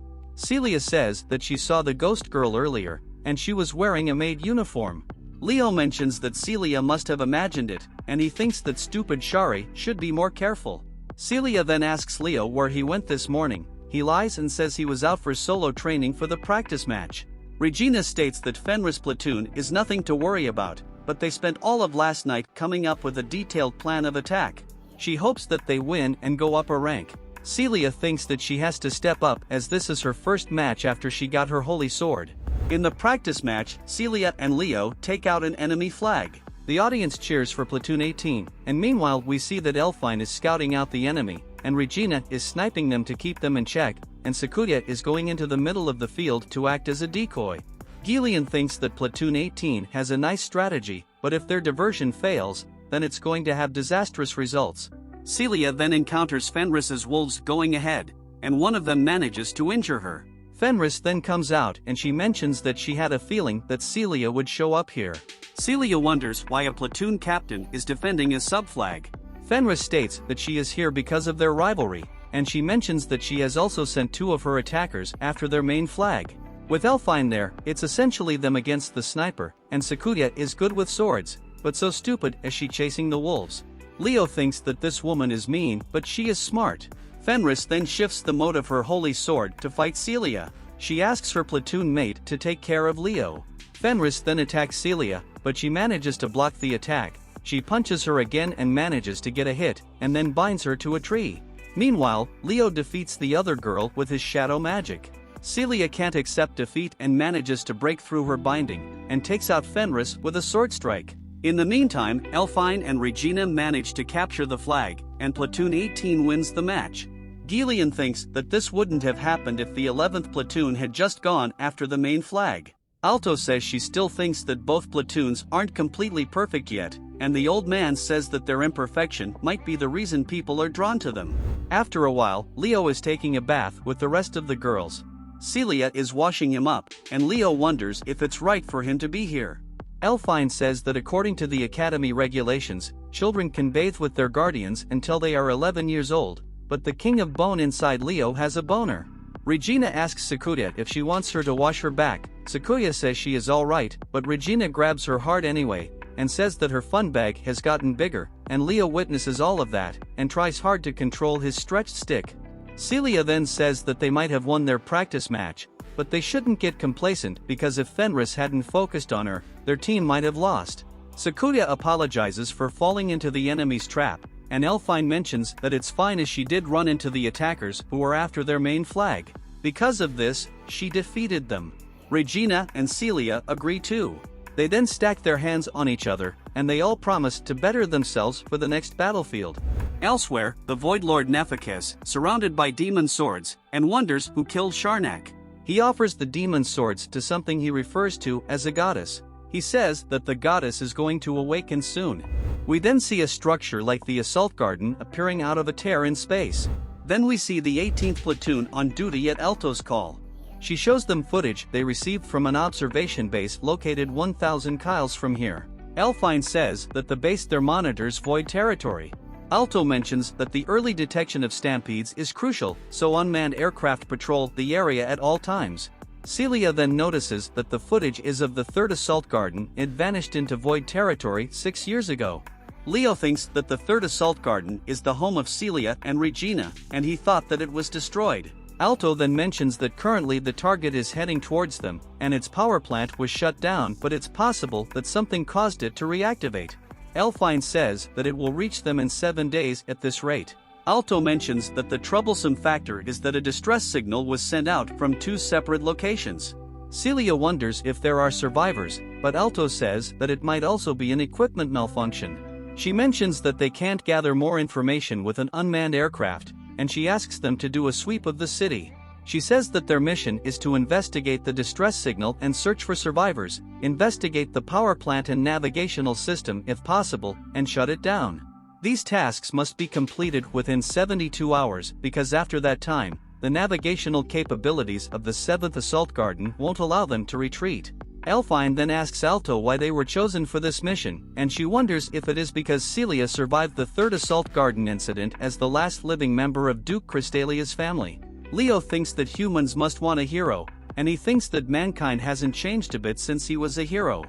Celia says that she saw the ghost girl earlier, and she was wearing a maid uniform. Leo mentions that Celia must have imagined it, and he thinks that stupid Shari should be more careful. Celia then asks Leo where he went this morning. He lies and says he was out for solo training for the practice match. Regina states that Fenris' platoon is nothing to worry about, but they spent all of last night coming up with a detailed plan of attack. She hopes that they win and go up a rank. Celia thinks that she has to step up as this is her first match after she got her holy sword. In the practice match, Celia and Leo take out an enemy flag. The audience cheers for Platoon 18, and meanwhile we see that Elfine is scouting out the enemy, and Regina is sniping them to keep them in check, and Sakuya is going into the middle of the field to act as a decoy. Gillian thinks that Platoon 18 has a nice strategy, but if their diversion fails, then it's going to have disastrous results. Celia then encounters Fenris's wolves going ahead, and one of them manages to injure her. Fenris then comes out and she mentions that she had a feeling that Celia would show up here. Celia wonders why a platoon captain is defending his subflag. Fenris states that she is here because of their rivalry, and she mentions that she has also sent two of her attackers after their main flag. With Elfine there, it's essentially them against the sniper, and Sakuya is good with swords, but so stupid as she chasing the wolves. Leo thinks that this woman is mean, but she is smart. Fenris then shifts the mode of her holy sword to fight Celia. She asks her platoon mate to take care of Leo. Fenris then attacks Celia, but she manages to block the attack. She punches her again and manages to get a hit, and then binds her to a tree. Meanwhile, Leo defeats the other girl with his shadow magic. Celia can't accept defeat and manages to break through her binding, and takes out Fenris with a sword strike. In the meantime, Elfine and Regina manage to capture the flag, and Platoon 18 wins the match. Gillian thinks that this wouldn't have happened if the 11th platoon had just gone after the main flag. Alto says she still thinks that both platoons aren't completely perfect yet, and the old man says that their imperfection might be the reason people are drawn to them. After a while, Leo is taking a bath with the rest of the girls. Celia is washing him up, and Leo wonders if it's right for him to be here. Elfine says that according to the Academy regulations, children can bathe with their guardians until they are 11 years old, but the King of Bone inside Leo has a boner. Regina asks Sakuya if she wants her to wash her back. Sakuya says she is alright, but Regina grabs her hard anyway, and says that her fun bag has gotten bigger, and Leo witnesses all of that, and tries hard to control his stretched stick. Celia then says that they might have won their practice match, but they shouldn't get complacent because if Fenris hadn't focused on her, their team might have lost. Sakuya apologizes for falling into the enemy's trap, and Elfine mentions that it's fine as she did run into the attackers who were after their main flag. Because of this, she defeated them. Regina and Celia agree too. They then stack their hands on each other, and they all promise to better themselves for the next battlefield. Elsewhere, the Void Lord Nephekes, surrounded by demon swords, and wonders who killed Charneck. He offers the demon swords to something he refers to as a goddess. He says that the goddess is going to awaken soon. We then see a structure like the assault garden appearing out of a tear in space. Then we see the 18th platoon on duty at Alto's call. She shows them footage they received from an observation base located 1,000 kiles from here. Elfine says that the base there monitors void territory. Alto mentions that the early detection of stampedes is crucial, so unmanned aircraft patrol the area at all times. Celia then notices that the footage is of the 3rd Assault Garden. It vanished into void territory 6 years ago. Leo thinks that the 3rd Assault Garden is the home of Celia and Regina, and he thought that it was destroyed. Alto then mentions that currently the target is heading towards them, and its power plant was shut down, but it's possible that something caused it to reactivate. Elfine says that it will reach them in 7 days at this rate. Alto mentions that the troublesome factor is that a distress signal was sent out from 2 separate locations. Celia wonders if there are survivors, but Alto says that it might also be an equipment malfunction. She mentions that they can't gather more information with an unmanned aircraft, and she asks them to do a sweep of the city. She says that their mission is to investigate the distress signal and search for survivors, investigate the power plant and navigational system if possible, and shut it down. These tasks must be completed within 72 hours because after that time, the navigational capabilities of the 7th Assault Garden won't allow them to retreat. Elfine then asks Alto why they were chosen for this mission, and she wonders if it is because Celia survived the 3rd Assault Garden incident as the last living member of Duke Crystalia's family. Leo thinks that humans must want a hero, and he thinks that mankind hasn't changed a bit since he was a hero.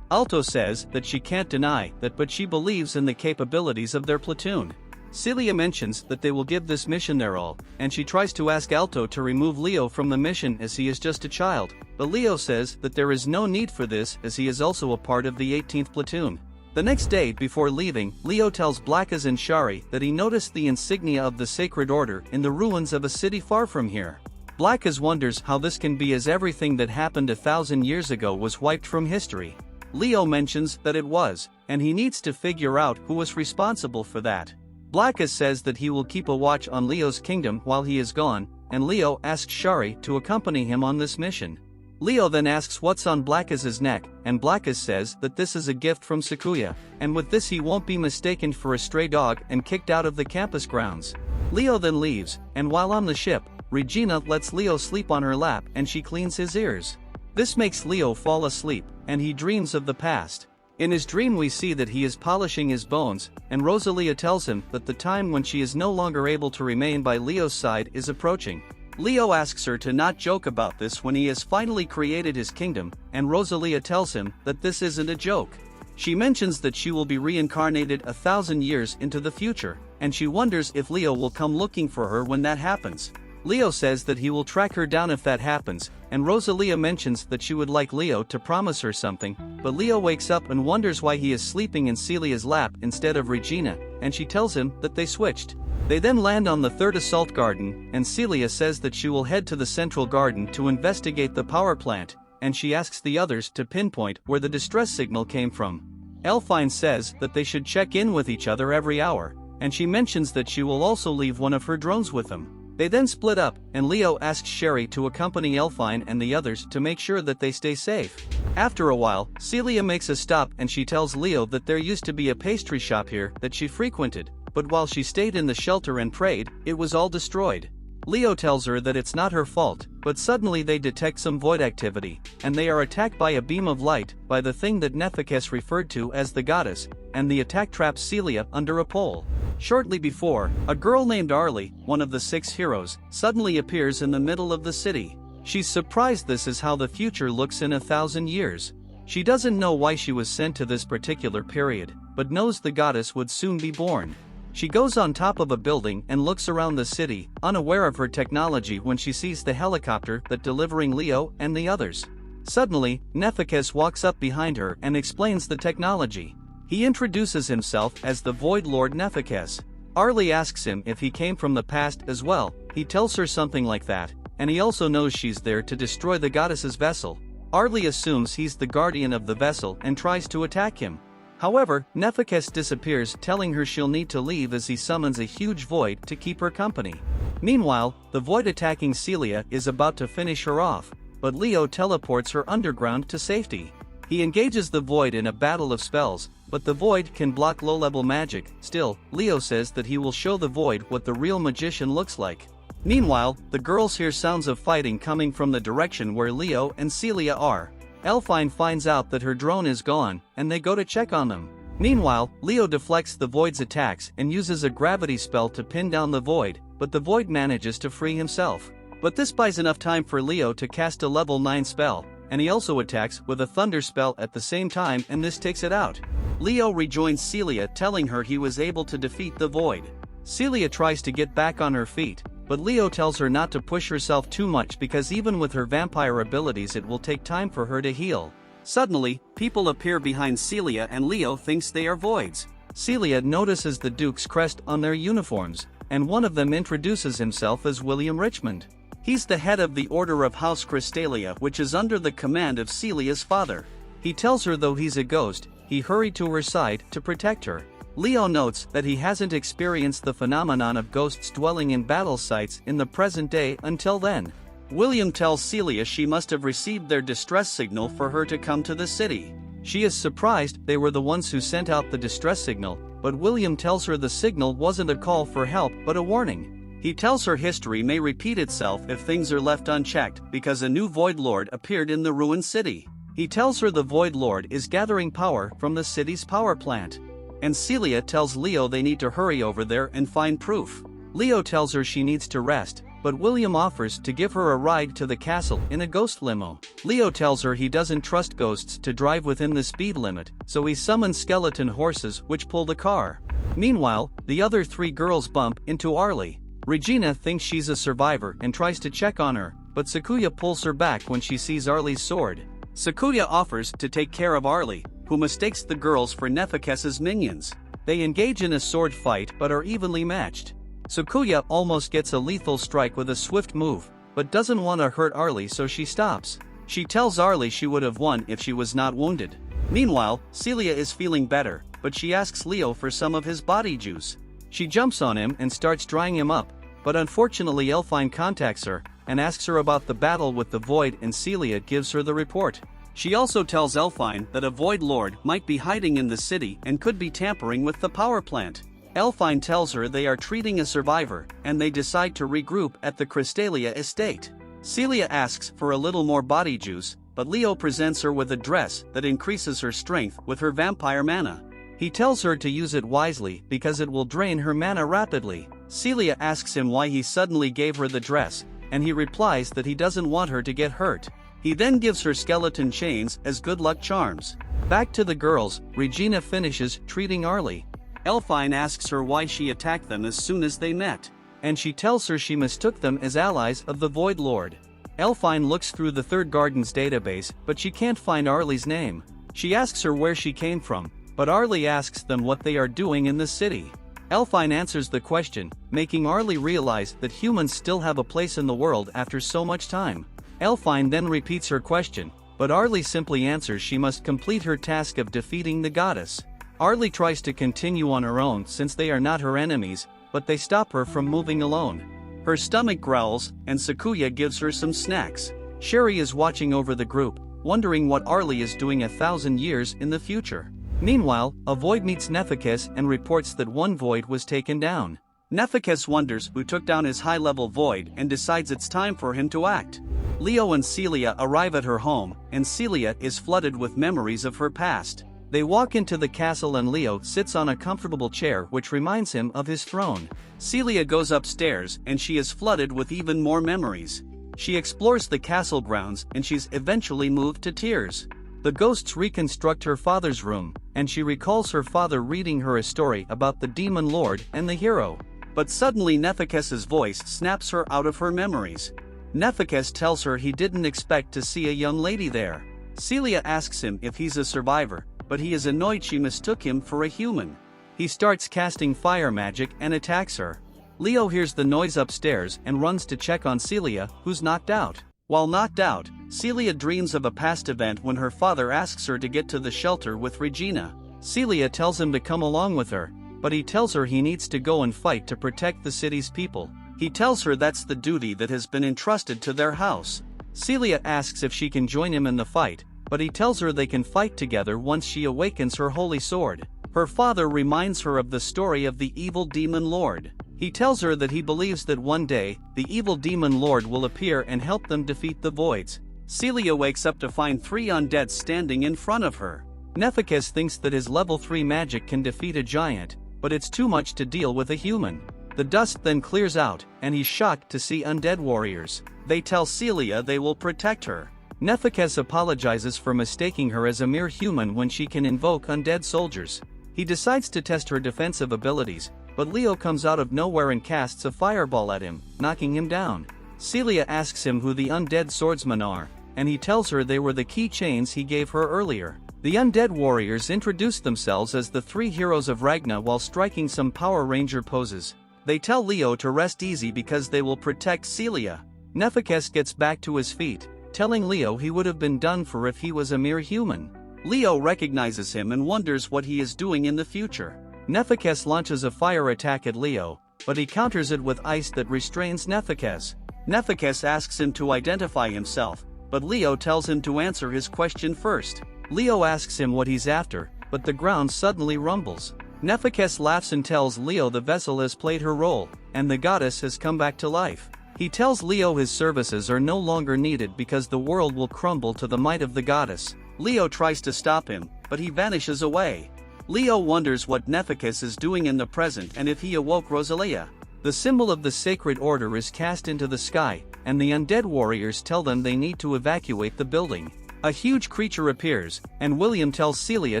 Alto says that she can't deny that, but she believes in the capabilities of their platoon. Celia mentions that they will give this mission their all, and she tries to ask Alto to remove Leo from the mission as he is just a child, but Leo says that there is no need for this as he is also a part of the 18th platoon. The next day before leaving, Leo tells Blackas and Shari that he noticed the insignia of the Sacred Order in the ruins of a city far from here. Blackas wonders how this can be as everything that happened 1,000 years ago was wiped from history. Leo mentions that it was, and he needs to figure out who was responsible for that. Blackas says that he will keep a watch on Leo's kingdom while he is gone, and Leo asks Shari to accompany him on this mission. Leo then asks what's on Blackas's neck, and Blackas says that this is a gift from Sakuya, and with this he won't be mistaken for a stray dog and kicked out of the campus grounds. Leo then leaves, and while on the ship, Regina lets Leo sleep on her lap and she cleans his ears. This makes Leo fall asleep, and he dreams of the past. In his dream we see that he is polishing his bones, and Rosalia tells him that the time when she is no longer able to remain by Leo's side is approaching. Leo asks her to not joke about this when he has finally created his kingdom, and Rosalia tells him that this isn't a joke. She mentions that she will be reincarnated 1,000 years into the future, and she wonders if Leo will come looking for her when that happens. Leo says that he will track her down if that happens, and Rosalia mentions that she would like Leo to promise her something, but Leo wakes up and wonders why he is sleeping in Celia's lap instead of Regina, and she tells him that they switched. They then land on the third assault garden, and Celia says that she will head to the central garden to investigate the power plant, and she asks the others to pinpoint where the distress signal came from. Elfine says that they should check in with each other every hour, and she mentions that she will also leave one of her drones with them. They then split up, and Leo asks Sherry to accompany Elfine and the others to make sure that they stay safe. After a while, Celia makes a stop and she tells Leo that there used to be a pastry shop here that she frequented, but while she stayed in the shelter and prayed, it was all destroyed. Leo tells her that it's not her fault, but suddenly they detect some void activity, and they are attacked by a beam of light by the thing that Nephekes referred to as the goddess, and the attack traps Celia under a pole. Shortly before, a girl named Arlie, one of the 6 heroes, suddenly appears in the middle of the city. She's surprised this is how the future looks in 1,000 years. She doesn't know why she was sent to this particular period, but knows the goddess would soon be born. She goes on top of a building and looks around the city, unaware of her technology when she sees the helicopter that delivering Leo and the others. Suddenly, Nephekes walks up behind her and explains the technology. He introduces himself as the Void Lord Nephekes. Arlie asks him if he came from the past as well. He tells her something like that, and he also knows she's there to destroy the goddess's vessel. Arlie assumes he's the guardian of the vessel and tries to attack him. However, Nephekes disappears, telling her she'll need to leave as he summons a huge void to keep her company. Meanwhile, the void attacking Celia is about to finish her off, but Leo teleports her underground to safety. He engages the void in a battle of spells, but the void can block low-level magic. Still, Leo says that he will show the void what the real magician looks like. Meanwhile, the girls hear sounds of fighting coming from the direction where Leo and Celia are. Elfine finds out that her drone is gone, and they go to check on them. Meanwhile, Leo deflects the void's attacks and uses a gravity spell to pin down the void, but the void manages to free himself. But this buys enough time for Leo to cast a level 9 spell, and he also attacks with a thunder spell at the same time, and this takes it out. Leo rejoins Celia, telling her he was able to defeat the void. Celia tries to get back on her feet, but Leo tells her not to push herself too much because even with her vampire abilities it will take time for her to heal. Suddenly, people appear behind Celia and Leo thinks they are voids. Celia notices the Duke's crest on their uniforms, and one of them introduces himself as William Richmond. He's the head of the Order of House Crystalia, which is under the command of Celia's father. He tells her though he's a ghost, he hurried to her side to protect her. Leo notes that he hasn't experienced the phenomenon of ghosts dwelling in battle sites in the present day until then. William tells Celia she must have received their distress signal for her to come to the city. She is surprised they were the ones who sent out the distress signal, but William tells her the signal wasn't a call for help but a warning. He tells her history may repeat itself if things are left unchecked because a new Void Lord appeared in the ruined city. He tells her the Void Lord is gathering power from the city's power plant. And Celia tells Leo they need to hurry over there and find proof. Leo tells her she needs to rest, but William offers to give her a ride to the castle in a ghost limo. Leo tells her he doesn't trust ghosts to drive within the speed limit, so he summons skeleton horses which pull the car. Meanwhile, the other three girls bump into Arlie. Regina thinks she's a survivor and tries to check on her, but Sakuya pulls her back when she sees Arlie's sword. Sakuya offers to take care of Arlie, who mistakes the girls for Nephekes's minions. They engage in a sword fight but are evenly matched. Sakuya almost gets a lethal strike with a swift move, but doesn't want to hurt Arlie, so she stops. She tells Arlie she would have won if she was not wounded. Meanwhile, Celia is feeling better, but she asks Leo for some of his body juice. She jumps on him and starts drying him up, but unfortunately Elfine contacts her and asks her about the battle with the Void, and Celia gives her the report. She also tells Elfine that a Void Lord might be hiding in the city and could be tampering with the power plant. Elfine tells her they are treating a survivor, and they decide to regroup at the Crystalia estate. Celia asks for a little more body juice, but Leo presents her with a dress that increases her strength with her vampire mana. He tells her to use it wisely because it will drain her mana rapidly. Celia asks him why he suddenly gave her the dress, and he replies that he doesn't want her to get hurt. He then gives her skeleton chains as good luck charms. Back to the girls, Regina finishes treating Arlie. Elfine asks her why she attacked them as soon as they met, and she tells her she mistook them as allies of the Void Lord. Elfine looks through the Third Garden's database, but she can't find Arlie's name. She asks her where she came from, but Arlie asks them what they are doing in the city. Elfine answers the question, making Arlie realize that humans still have a place in the world after so much time. Elfine then repeats her question, but Arlie simply answers she must complete her task of defeating the goddess. Arlie tries to continue on her own since they are not her enemies, but they stop her from moving alone. Her stomach growls, and Sakuya gives her some snacks. Sherry is watching over the group, wondering what Arlie is doing 1,000 years in the future. Meanwhile, a Void meets Nephekes and reports that one Void was taken down. Nephekes wonders who took down his high-level Void and decides it's time for him to act. Leo and Celia arrive at her home, and Celia is flooded with memories of her past. They walk into the castle and Leo sits on a comfortable chair which reminds him of his throne. Celia goes upstairs and she is flooded with even more memories. She explores the castle grounds and she's eventually moved to tears. The ghosts reconstruct her father's room, and she recalls her father reading her a story about the demon lord and the hero. But suddenly Nephekes's voice snaps her out of her memories. Nephekes tells her he didn't expect to see a young lady there. Celia asks him if he's a survivor, but he is annoyed she mistook him for a human. He starts casting fire magic and attacks her. Leo hears the noise upstairs and runs to check on Celia, who's knocked out. While knocked out, Celia dreams of a past event when her father asks her to get to the shelter with Regina. Celia tells him to come along with her, but he tells her he needs to go and fight to protect the city's people. He tells her that's the duty that has been entrusted to their house. Celia asks if she can join him in the fight, but he tells her they can fight together once she awakens her holy sword. Her father reminds her of the story of the evil demon lord. He tells her that he believes that one day, the evil demon lord will appear and help them defeat the voids. Celia wakes up to find 3 undead standing in front of her. Nephekes thinks that his level 3 magic can defeat a giant, but it's too much to deal with a human. The dust then clears out, and he's shocked to see undead warriors. They tell Celia they will protect her. Nephekes apologizes for mistaking her as a mere human when she can invoke undead soldiers. He decides to test her defensive abilities, but Leo comes out of nowhere and casts a fireball at him, knocking him down. Celia asks him who the undead swordsmen are, and he tells her they were the keychains he gave her earlier. The undead warriors introduce themselves as the 3 heroes of Ragna while striking some Power Ranger poses. They tell Leo to rest easy because they will protect Celia. Nephekes gets back to his feet, telling Leo he would have been done for if he was a mere human. Leo recognizes him and wonders what he is doing in the future. Nephekes launches a fire attack at Leo, but he counters it with ice that restrains Nephekes. Nephekes asks him to identify himself, but Leo tells him to answer his question first. Leo asks him what he's after, but the ground suddenly rumbles. Nephekes laughs and tells Leo the vessel has played her role, and the goddess has come back to life. He tells Leo his services are no longer needed because the world will crumble to the might of the goddess. Leo tries to stop him, but he vanishes away. Leo wonders what Nephekes is doing in the present and if he awoke Rosalia. The symbol of the sacred order is cast into the sky, and the undead warriors tell them they need to evacuate the building. A huge creature appears, and William tells Celia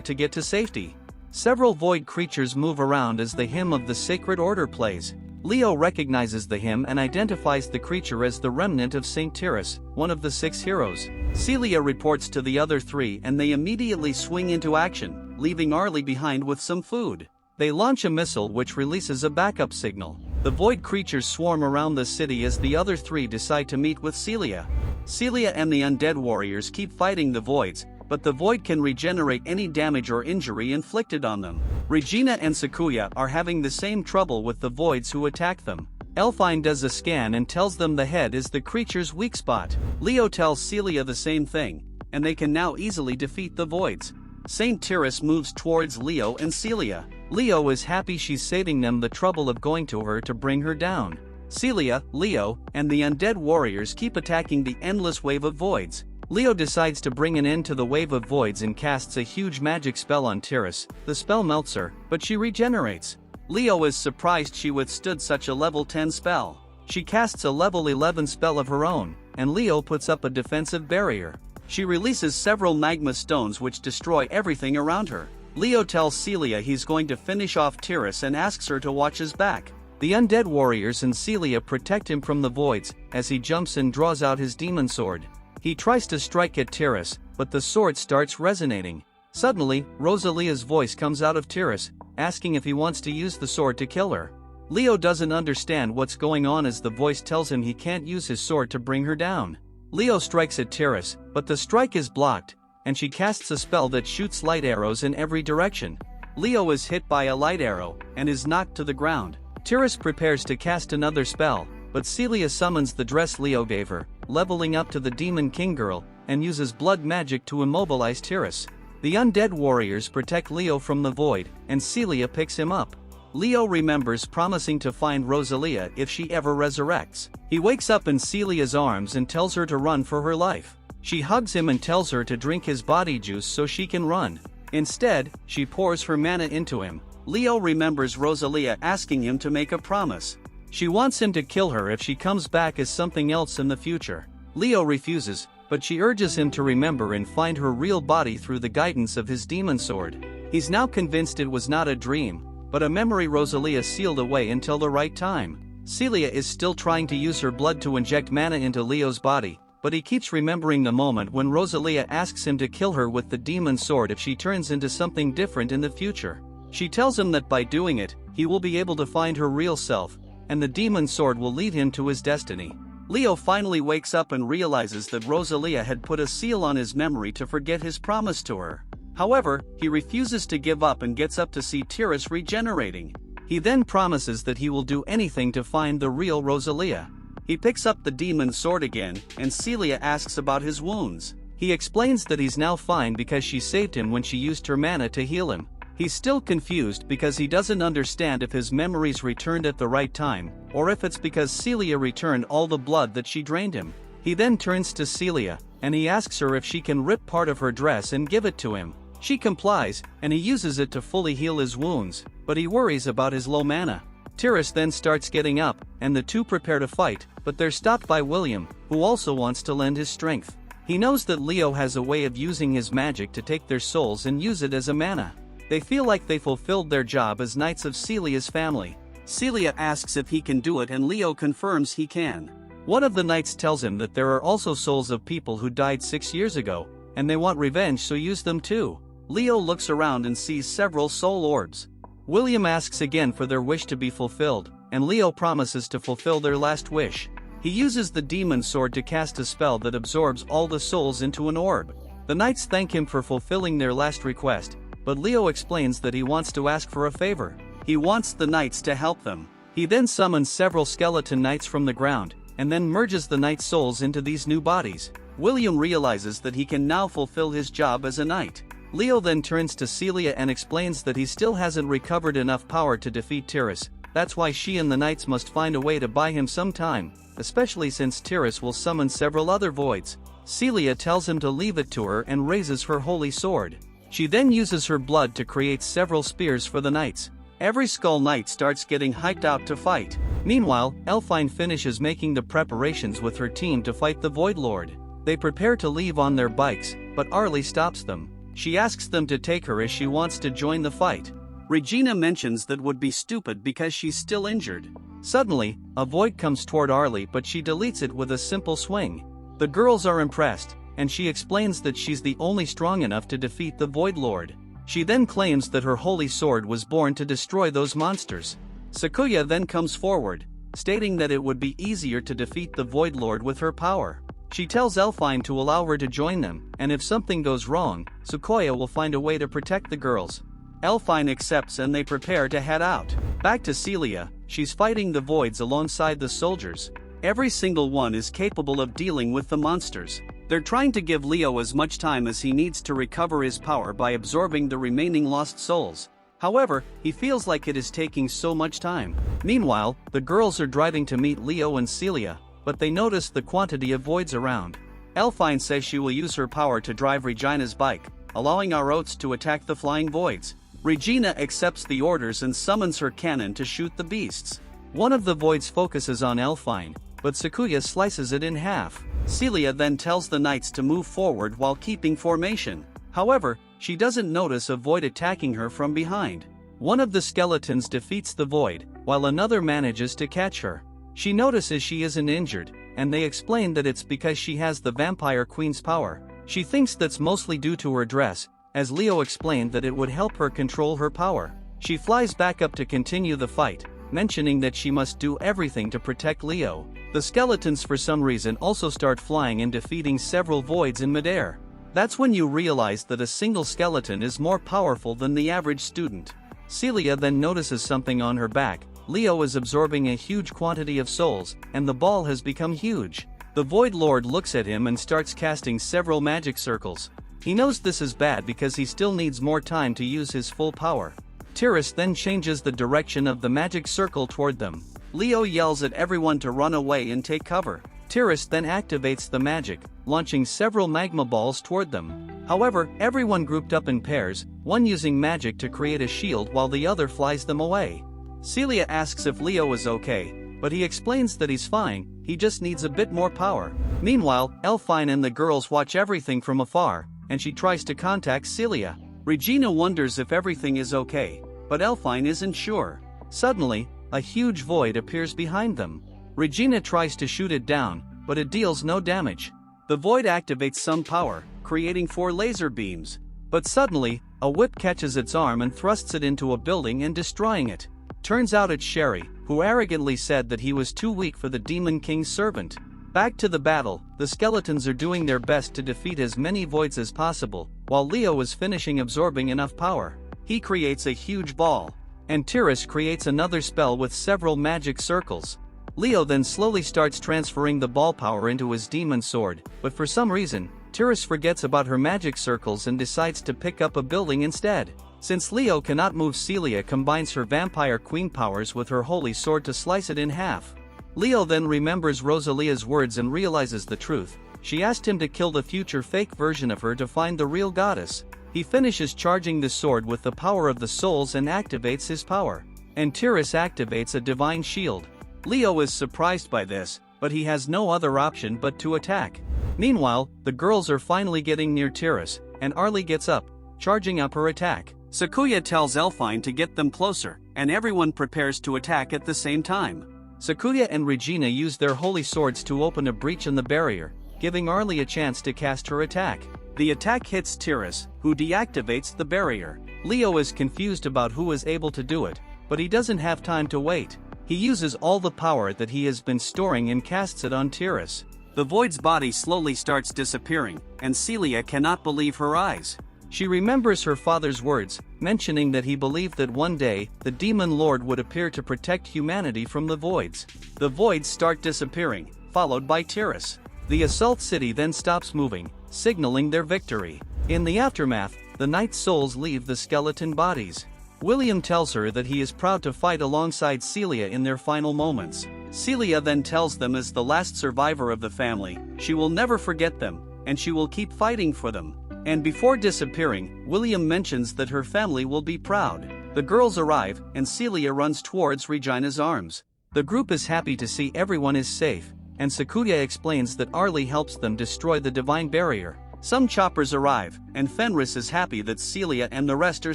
to get to safety. Several void creatures move around as the hymn of the sacred order plays. Leo recognizes the hymn and identifies the creature as the remnant of Saint Tyrus, one of the 6 heroes. Celia reports to the other 3 and they immediately swing into action, leaving Arlie behind with some food. They launch a missile which releases a backup signal. The void creatures swarm around the city as the other 3 decide to meet with Celia. Celia and the undead warriors keep fighting the voids, but the void can regenerate any damage or injury inflicted on them. Regina and Sakuya are having the same trouble with the voids who attack them. Elfine does a scan and tells them the head is the creature's weak spot. Leo tells Celia the same thing, and they can now easily defeat the voids. Saint Tyrus moves towards Leo and Celia. Leo is happy she's saving them the trouble of going to her to bring her down. Celia, Leo, and the undead warriors keep attacking the endless wave of voids. Leo decides to bring an end to the wave of voids and casts a huge magic spell on Tyrus. The spell melts her, but she regenerates. Leo is surprised she withstood such a level 10 spell. She casts a level 11 spell of her own, and Leo puts up a defensive barrier. She releases several magma stones which destroy everything around her. Leo tells Celia he's going to finish off Tyrus and asks her to watch his back. The undead warriors and Celia protect him from the voids, as he jumps and draws out his demon sword. He tries to strike at Tyrus, but the sword starts resonating. Suddenly, Rosalia's voice comes out of Tyrus, asking if he wants to use the sword to kill her. Leo doesn't understand what's going on as the voice tells him he can't use his sword to bring her down. Leo strikes at Tyrus, but the strike is blocked, and she casts a spell that shoots light arrows in every direction. Leo is hit by a light arrow, and is knocked to the ground. Tyrus prepares to cast another spell, but Celia summons the dress Leo gave her, leveling up to the Demon King Girl, and uses blood magic to immobilize Tyrus. The undead warriors protect Leo from the void, and Celia picks him up. Leo remembers promising to find Rosalia if she ever resurrects. He wakes up in Celia's arms and tells her to run for her life. She hugs him and tells her to drink his body juice so she can run. Instead, she pours her mana into him. Leo remembers Rosalia asking him to make a promise. She wants him to kill her if she comes back as something else in the future. Leo refuses, but she urges him to remember and find her real body through the guidance of his demon sword. He's now convinced it was not a dream, but a memory Rosalia sealed away until the right time. Celia is still trying to use her blood to inject mana into Leo's body, but he keeps remembering the moment when Rosalia asks him to kill her with the demon sword if she turns into something different in the future. She tells him that by doing it, he will be able to find her real self, and the demon sword will lead him to his destiny. Leo finally wakes up and realizes that Rosalia had put a seal on his memory to forget his promise to her. However, he refuses to give up and gets up to see Tyrus regenerating. He then promises that he will do anything to find the real Rosalia. He picks up the demon sword again, and Celia asks about his wounds. He explains that he's now fine because she saved him when she used her mana to heal him. He's still confused because he doesn't understand if his memories returned at the right time, or if it's because Celia returned all the blood that she drained him. He then turns to Celia, and he asks her if she can rip part of her dress and give it to him. She complies, and he uses it to fully heal his wounds, but he worries about his low mana. Tyrus then starts getting up, and the two prepare to fight, but they're stopped by William, who also wants to lend his strength. He knows that Leo has a way of using his magic to take their souls and use it as a mana. They feel like they fulfilled their job as knights of Celia's family. Celia asks if he can do it and Leo confirms he can. One of the knights tells him that there are also souls of people who died 6 years ago, and they want revenge so use them too. Leo looks around and sees several soul orbs. William asks again for their wish to be fulfilled, and Leo promises to fulfill their last wish. He uses the demon sword to cast a spell that absorbs all the souls into an orb. The knights thank him for fulfilling their last request, but Leo explains that he wants to ask for a favor. He wants the knights to help them. He then summons several skeleton knights from the ground, and then merges the knights' souls into these new bodies. William realizes that he can now fulfill his job as a knight. Leo then turns to Celia and explains that he still hasn't recovered enough power to defeat Tyrus. That's why she and the knights must find a way to buy him some time, especially since Tyrus will summon several other voids. Celia tells him to leave it to her and raises her holy sword. She then uses her blood to create several spears for the knights. Every Skull Knight starts getting hyped out to fight. Meanwhile, Elfine finishes making the preparations with her team to fight the Void Lord. They prepare to leave on their bikes, but Arlie stops them. She asks them to take her as she wants to join the fight. Regina mentions that would be stupid because she's still injured. Suddenly, a void comes toward Arlie, but she deletes it with a simple swing. The girls are impressed, and she explains that she's the only strong enough to defeat the Void Lord. She then claims that her holy sword was born to destroy those monsters. Sakuya then comes forward, stating that it would be easier to defeat the Void Lord with her power. She tells Elfine to allow her to join them, and if something goes wrong, Sakuya will find a way to protect the girls. Elfine accepts and they prepare to head out. Back to Celia, she's fighting the voids alongside the soldiers. Every single one is capable of dealing with the monsters. They're trying to give Leo as much time as he needs to recover his power by absorbing the remaining lost souls. However, he feels like it is taking so much time. Meanwhile, the girls are driving to meet Leo and Celia, but they notice the quantity of voids around. Elfine says she will use her power to drive Regina's bike, allowing Arachel to attack the flying voids. Regina accepts the orders and summons her cannon to shoot the beasts. One of the voids focuses on Elfine, but Sakuya slices it in half. Celia then tells the knights to move forward while keeping formation. However, she doesn't notice a void attacking her from behind. One of the skeletons defeats the void, while another manages to catch her. She notices she isn't injured, and they explain that it's because she has the Vampire Queen's power. She thinks that's mostly due to her dress, as Leo explained that it would help her control her power. She flies back up to continue the fight, mentioning that she must do everything to protect Leo. The skeletons for some reason also start flying and defeating several voids in midair. That's when you realize that a single skeleton is more powerful than the average student. Celia then notices something on her back. Leo is absorbing a huge quantity of souls, and the ball has become huge. The Void Lord looks at him and starts casting several magic circles. He knows this is bad because he still needs more time to use his full power. Tiras then changes the direction of the magic circle toward them. Leo yells at everyone to run away and take cover. Tiras then activates the magic, launching several magma balls toward them. However, everyone grouped up in pairs, one using magic to create a shield while the other flies them away. Celia asks if Leo is okay, but he explains that he's fine, he just needs a bit more power. Meanwhile, Elfine and the girls watch everything from afar, and she tries to contact Celia. Regina wonders if everything is okay, but Elfine isn't sure. Suddenly, a huge void appears behind them. Regina tries to shoot it down, but it deals no damage. The void activates some power, creating 4 laser beams. But suddenly, a whip catches its arm and thrusts it into a building and destroying it. Turns out it's Sherry, who arrogantly said that he was too weak for the Demon King's servant. Back to the battle, the skeletons are doing their best to defeat as many voids as possible, while Leo is finishing absorbing enough power. He creates a huge ball, and Tiras creates another spell with several magic circles. Leo then slowly starts transferring the ball power into his demon sword, but for some reason, Tiras forgets about her magic circles and decides to pick up a building instead. Since Leo cannot move, Celia combines her Vampire Queen powers with her holy sword to slice it in half. Leo then remembers Rosalia's words and realizes the truth. She asked him to kill the future fake version of her to find the real goddess. He finishes charging the sword with the power of the souls and activates his power. And Tiras activates a divine shield. Leo is surprised by this, but he has no other option but to attack. Meanwhile, the girls are finally getting near Tiras, and Arlie gets up, charging up her attack. Sakuya tells Elfine to get them closer, and everyone prepares to attack at the same time. Sakuya and Regina use their holy swords to open a breach in the barrier, giving Arlie a chance to cast her attack. The attack hits Tiras, who deactivates the barrier. Leo is confused about who is able to do it, but he doesn't have time to wait. He uses all the power that he has been storing and casts it on Tiras. The void's body slowly starts disappearing, and Celia cannot believe her eyes. She remembers her father's words, mentioning that he believed that one day, the Demon Lord would appear to protect humanity from the voids. The voids start disappearing, followed by Tiras. The assault city then stops moving, signaling their victory. In the aftermath, the Knight's souls leave the skeleton bodies. William tells her that he is proud to fight alongside Celia in their final moments. Celia then tells them as the last survivor of the family, she will never forget them, and she will keep fighting for them. And before disappearing, William mentions that her family will be proud. The girls arrive, and Celia runs towards Regina's arms. The group is happy to see everyone is safe, and Sakuya explains that Arlie helps them destroy the divine barrier. Some choppers arrive, and Fenris is happy that Celia and the rest are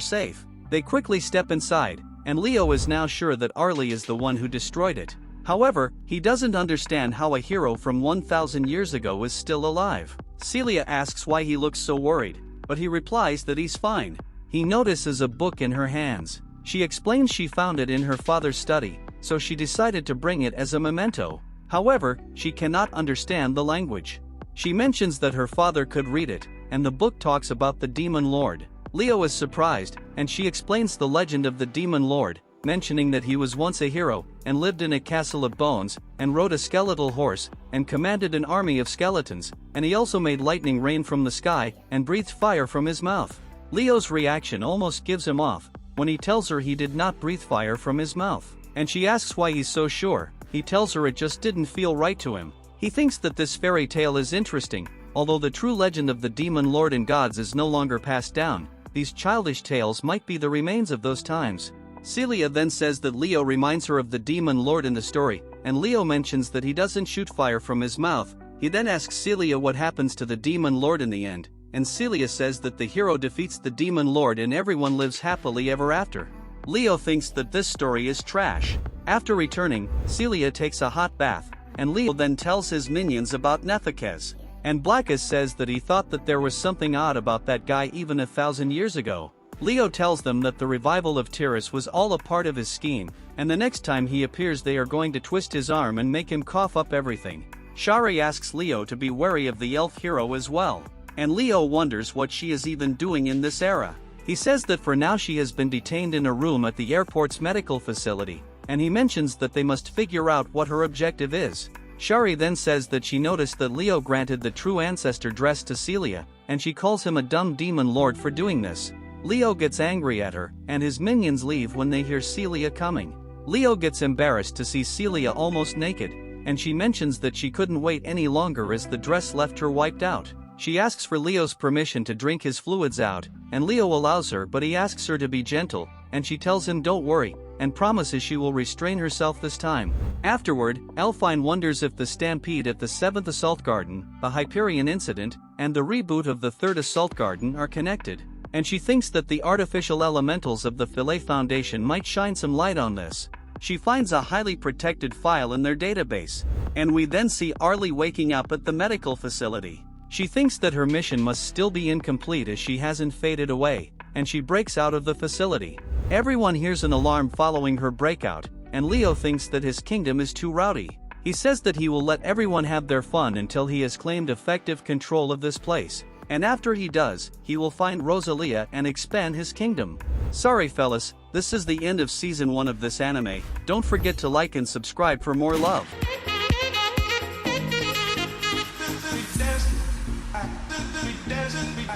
safe. They quickly step inside, and Leo is now sure that Arlie is the one who destroyed it. However, he doesn't understand how a hero from 1,000 years ago is still alive. Celia asks why he looks so worried, but he replies that he's fine. He notices a book in her hands. She explains she found it in her father's study, so she decided to bring it as a memento. However, she cannot understand the language. She mentions that her father could read it, and the book talks about the Demon Lord. Leo is surprised, and she explains the legend of the Demon Lord, mentioning that he was once a hero, and lived in a castle of bones, and rode a skeletal horse, and commanded an army of skeletons, and he also made lightning rain from the sky, and breathed fire from his mouth. Leo's reaction almost gives him off, when he tells her he did not breathe fire from his mouth, and she asks why he's so sure. He tells her it just didn't feel right to him. He thinks that this fairy tale is interesting, although the true legend of the Demon Lord and gods is no longer passed down. These childish tales might be the remains of those times. Celia then says that Leo reminds her of the Demon Lord in the story, and Leo mentions that he doesn't shoot fire from his mouth. He then asks Celia what happens to the Demon Lord in the end, and Celia says that the hero defeats the Demon Lord and everyone lives happily ever after. Leo thinks that this story is trash. After returning, Celia takes a hot bath, and Leo then tells his minions about Nethekes. And Blackus says that he thought that there was something odd about that guy even 1,000 years ago. Leo tells them that the revival of Tyrus was all a part of his scheme, and the next time he appears they are going to twist his arm and make him cough up everything. Shari asks Leo to be wary of the elf hero as well, and Leo wonders what she is even doing in this era. He says that for now she has been detained in a room at the airport's medical facility, and he mentions that they must figure out what her objective is. Shari then says that she noticed that Leo granted the true ancestor dress to Celia, and she calls him a dumb demon lord for doing this. Leo gets angry at her, and his minions leave when they hear Celia coming. Leo gets embarrassed to see Celia almost naked, and she mentions that she couldn't wait any longer as the dress left her wiped out. She asks for Leo's permission to drink his fluids out, and Leo allows her, but he asks her to be gentle, and she tells him don't worry, and promises she will restrain herself this time. Afterward, Elfine wonders if the stampede at the 7th Assault Garden, the Hyperion incident, and the reboot of the 3rd Assault Garden are connected, and she thinks that the artificial elementals of the Philae Foundation might shine some light on this. She finds a highly protected file in their database, and we then see Arlie waking up at the medical facility. She thinks that her mission must still be incomplete as she hasn't faded away, and she breaks out of the facility. Everyone hears an alarm following her breakout, and Leo thinks that his kingdom is too rowdy. He says that he will let everyone have their fun until he has claimed effective control of this place, and after he does, he will find Rosalia and expand his kingdom. Sorry fellas, this is the end of season 1 of this anime. Don't forget to like and subscribe for more love.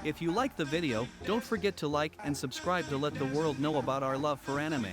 If you like the video, don't forget to like and subscribe to let the world know about our love for anime.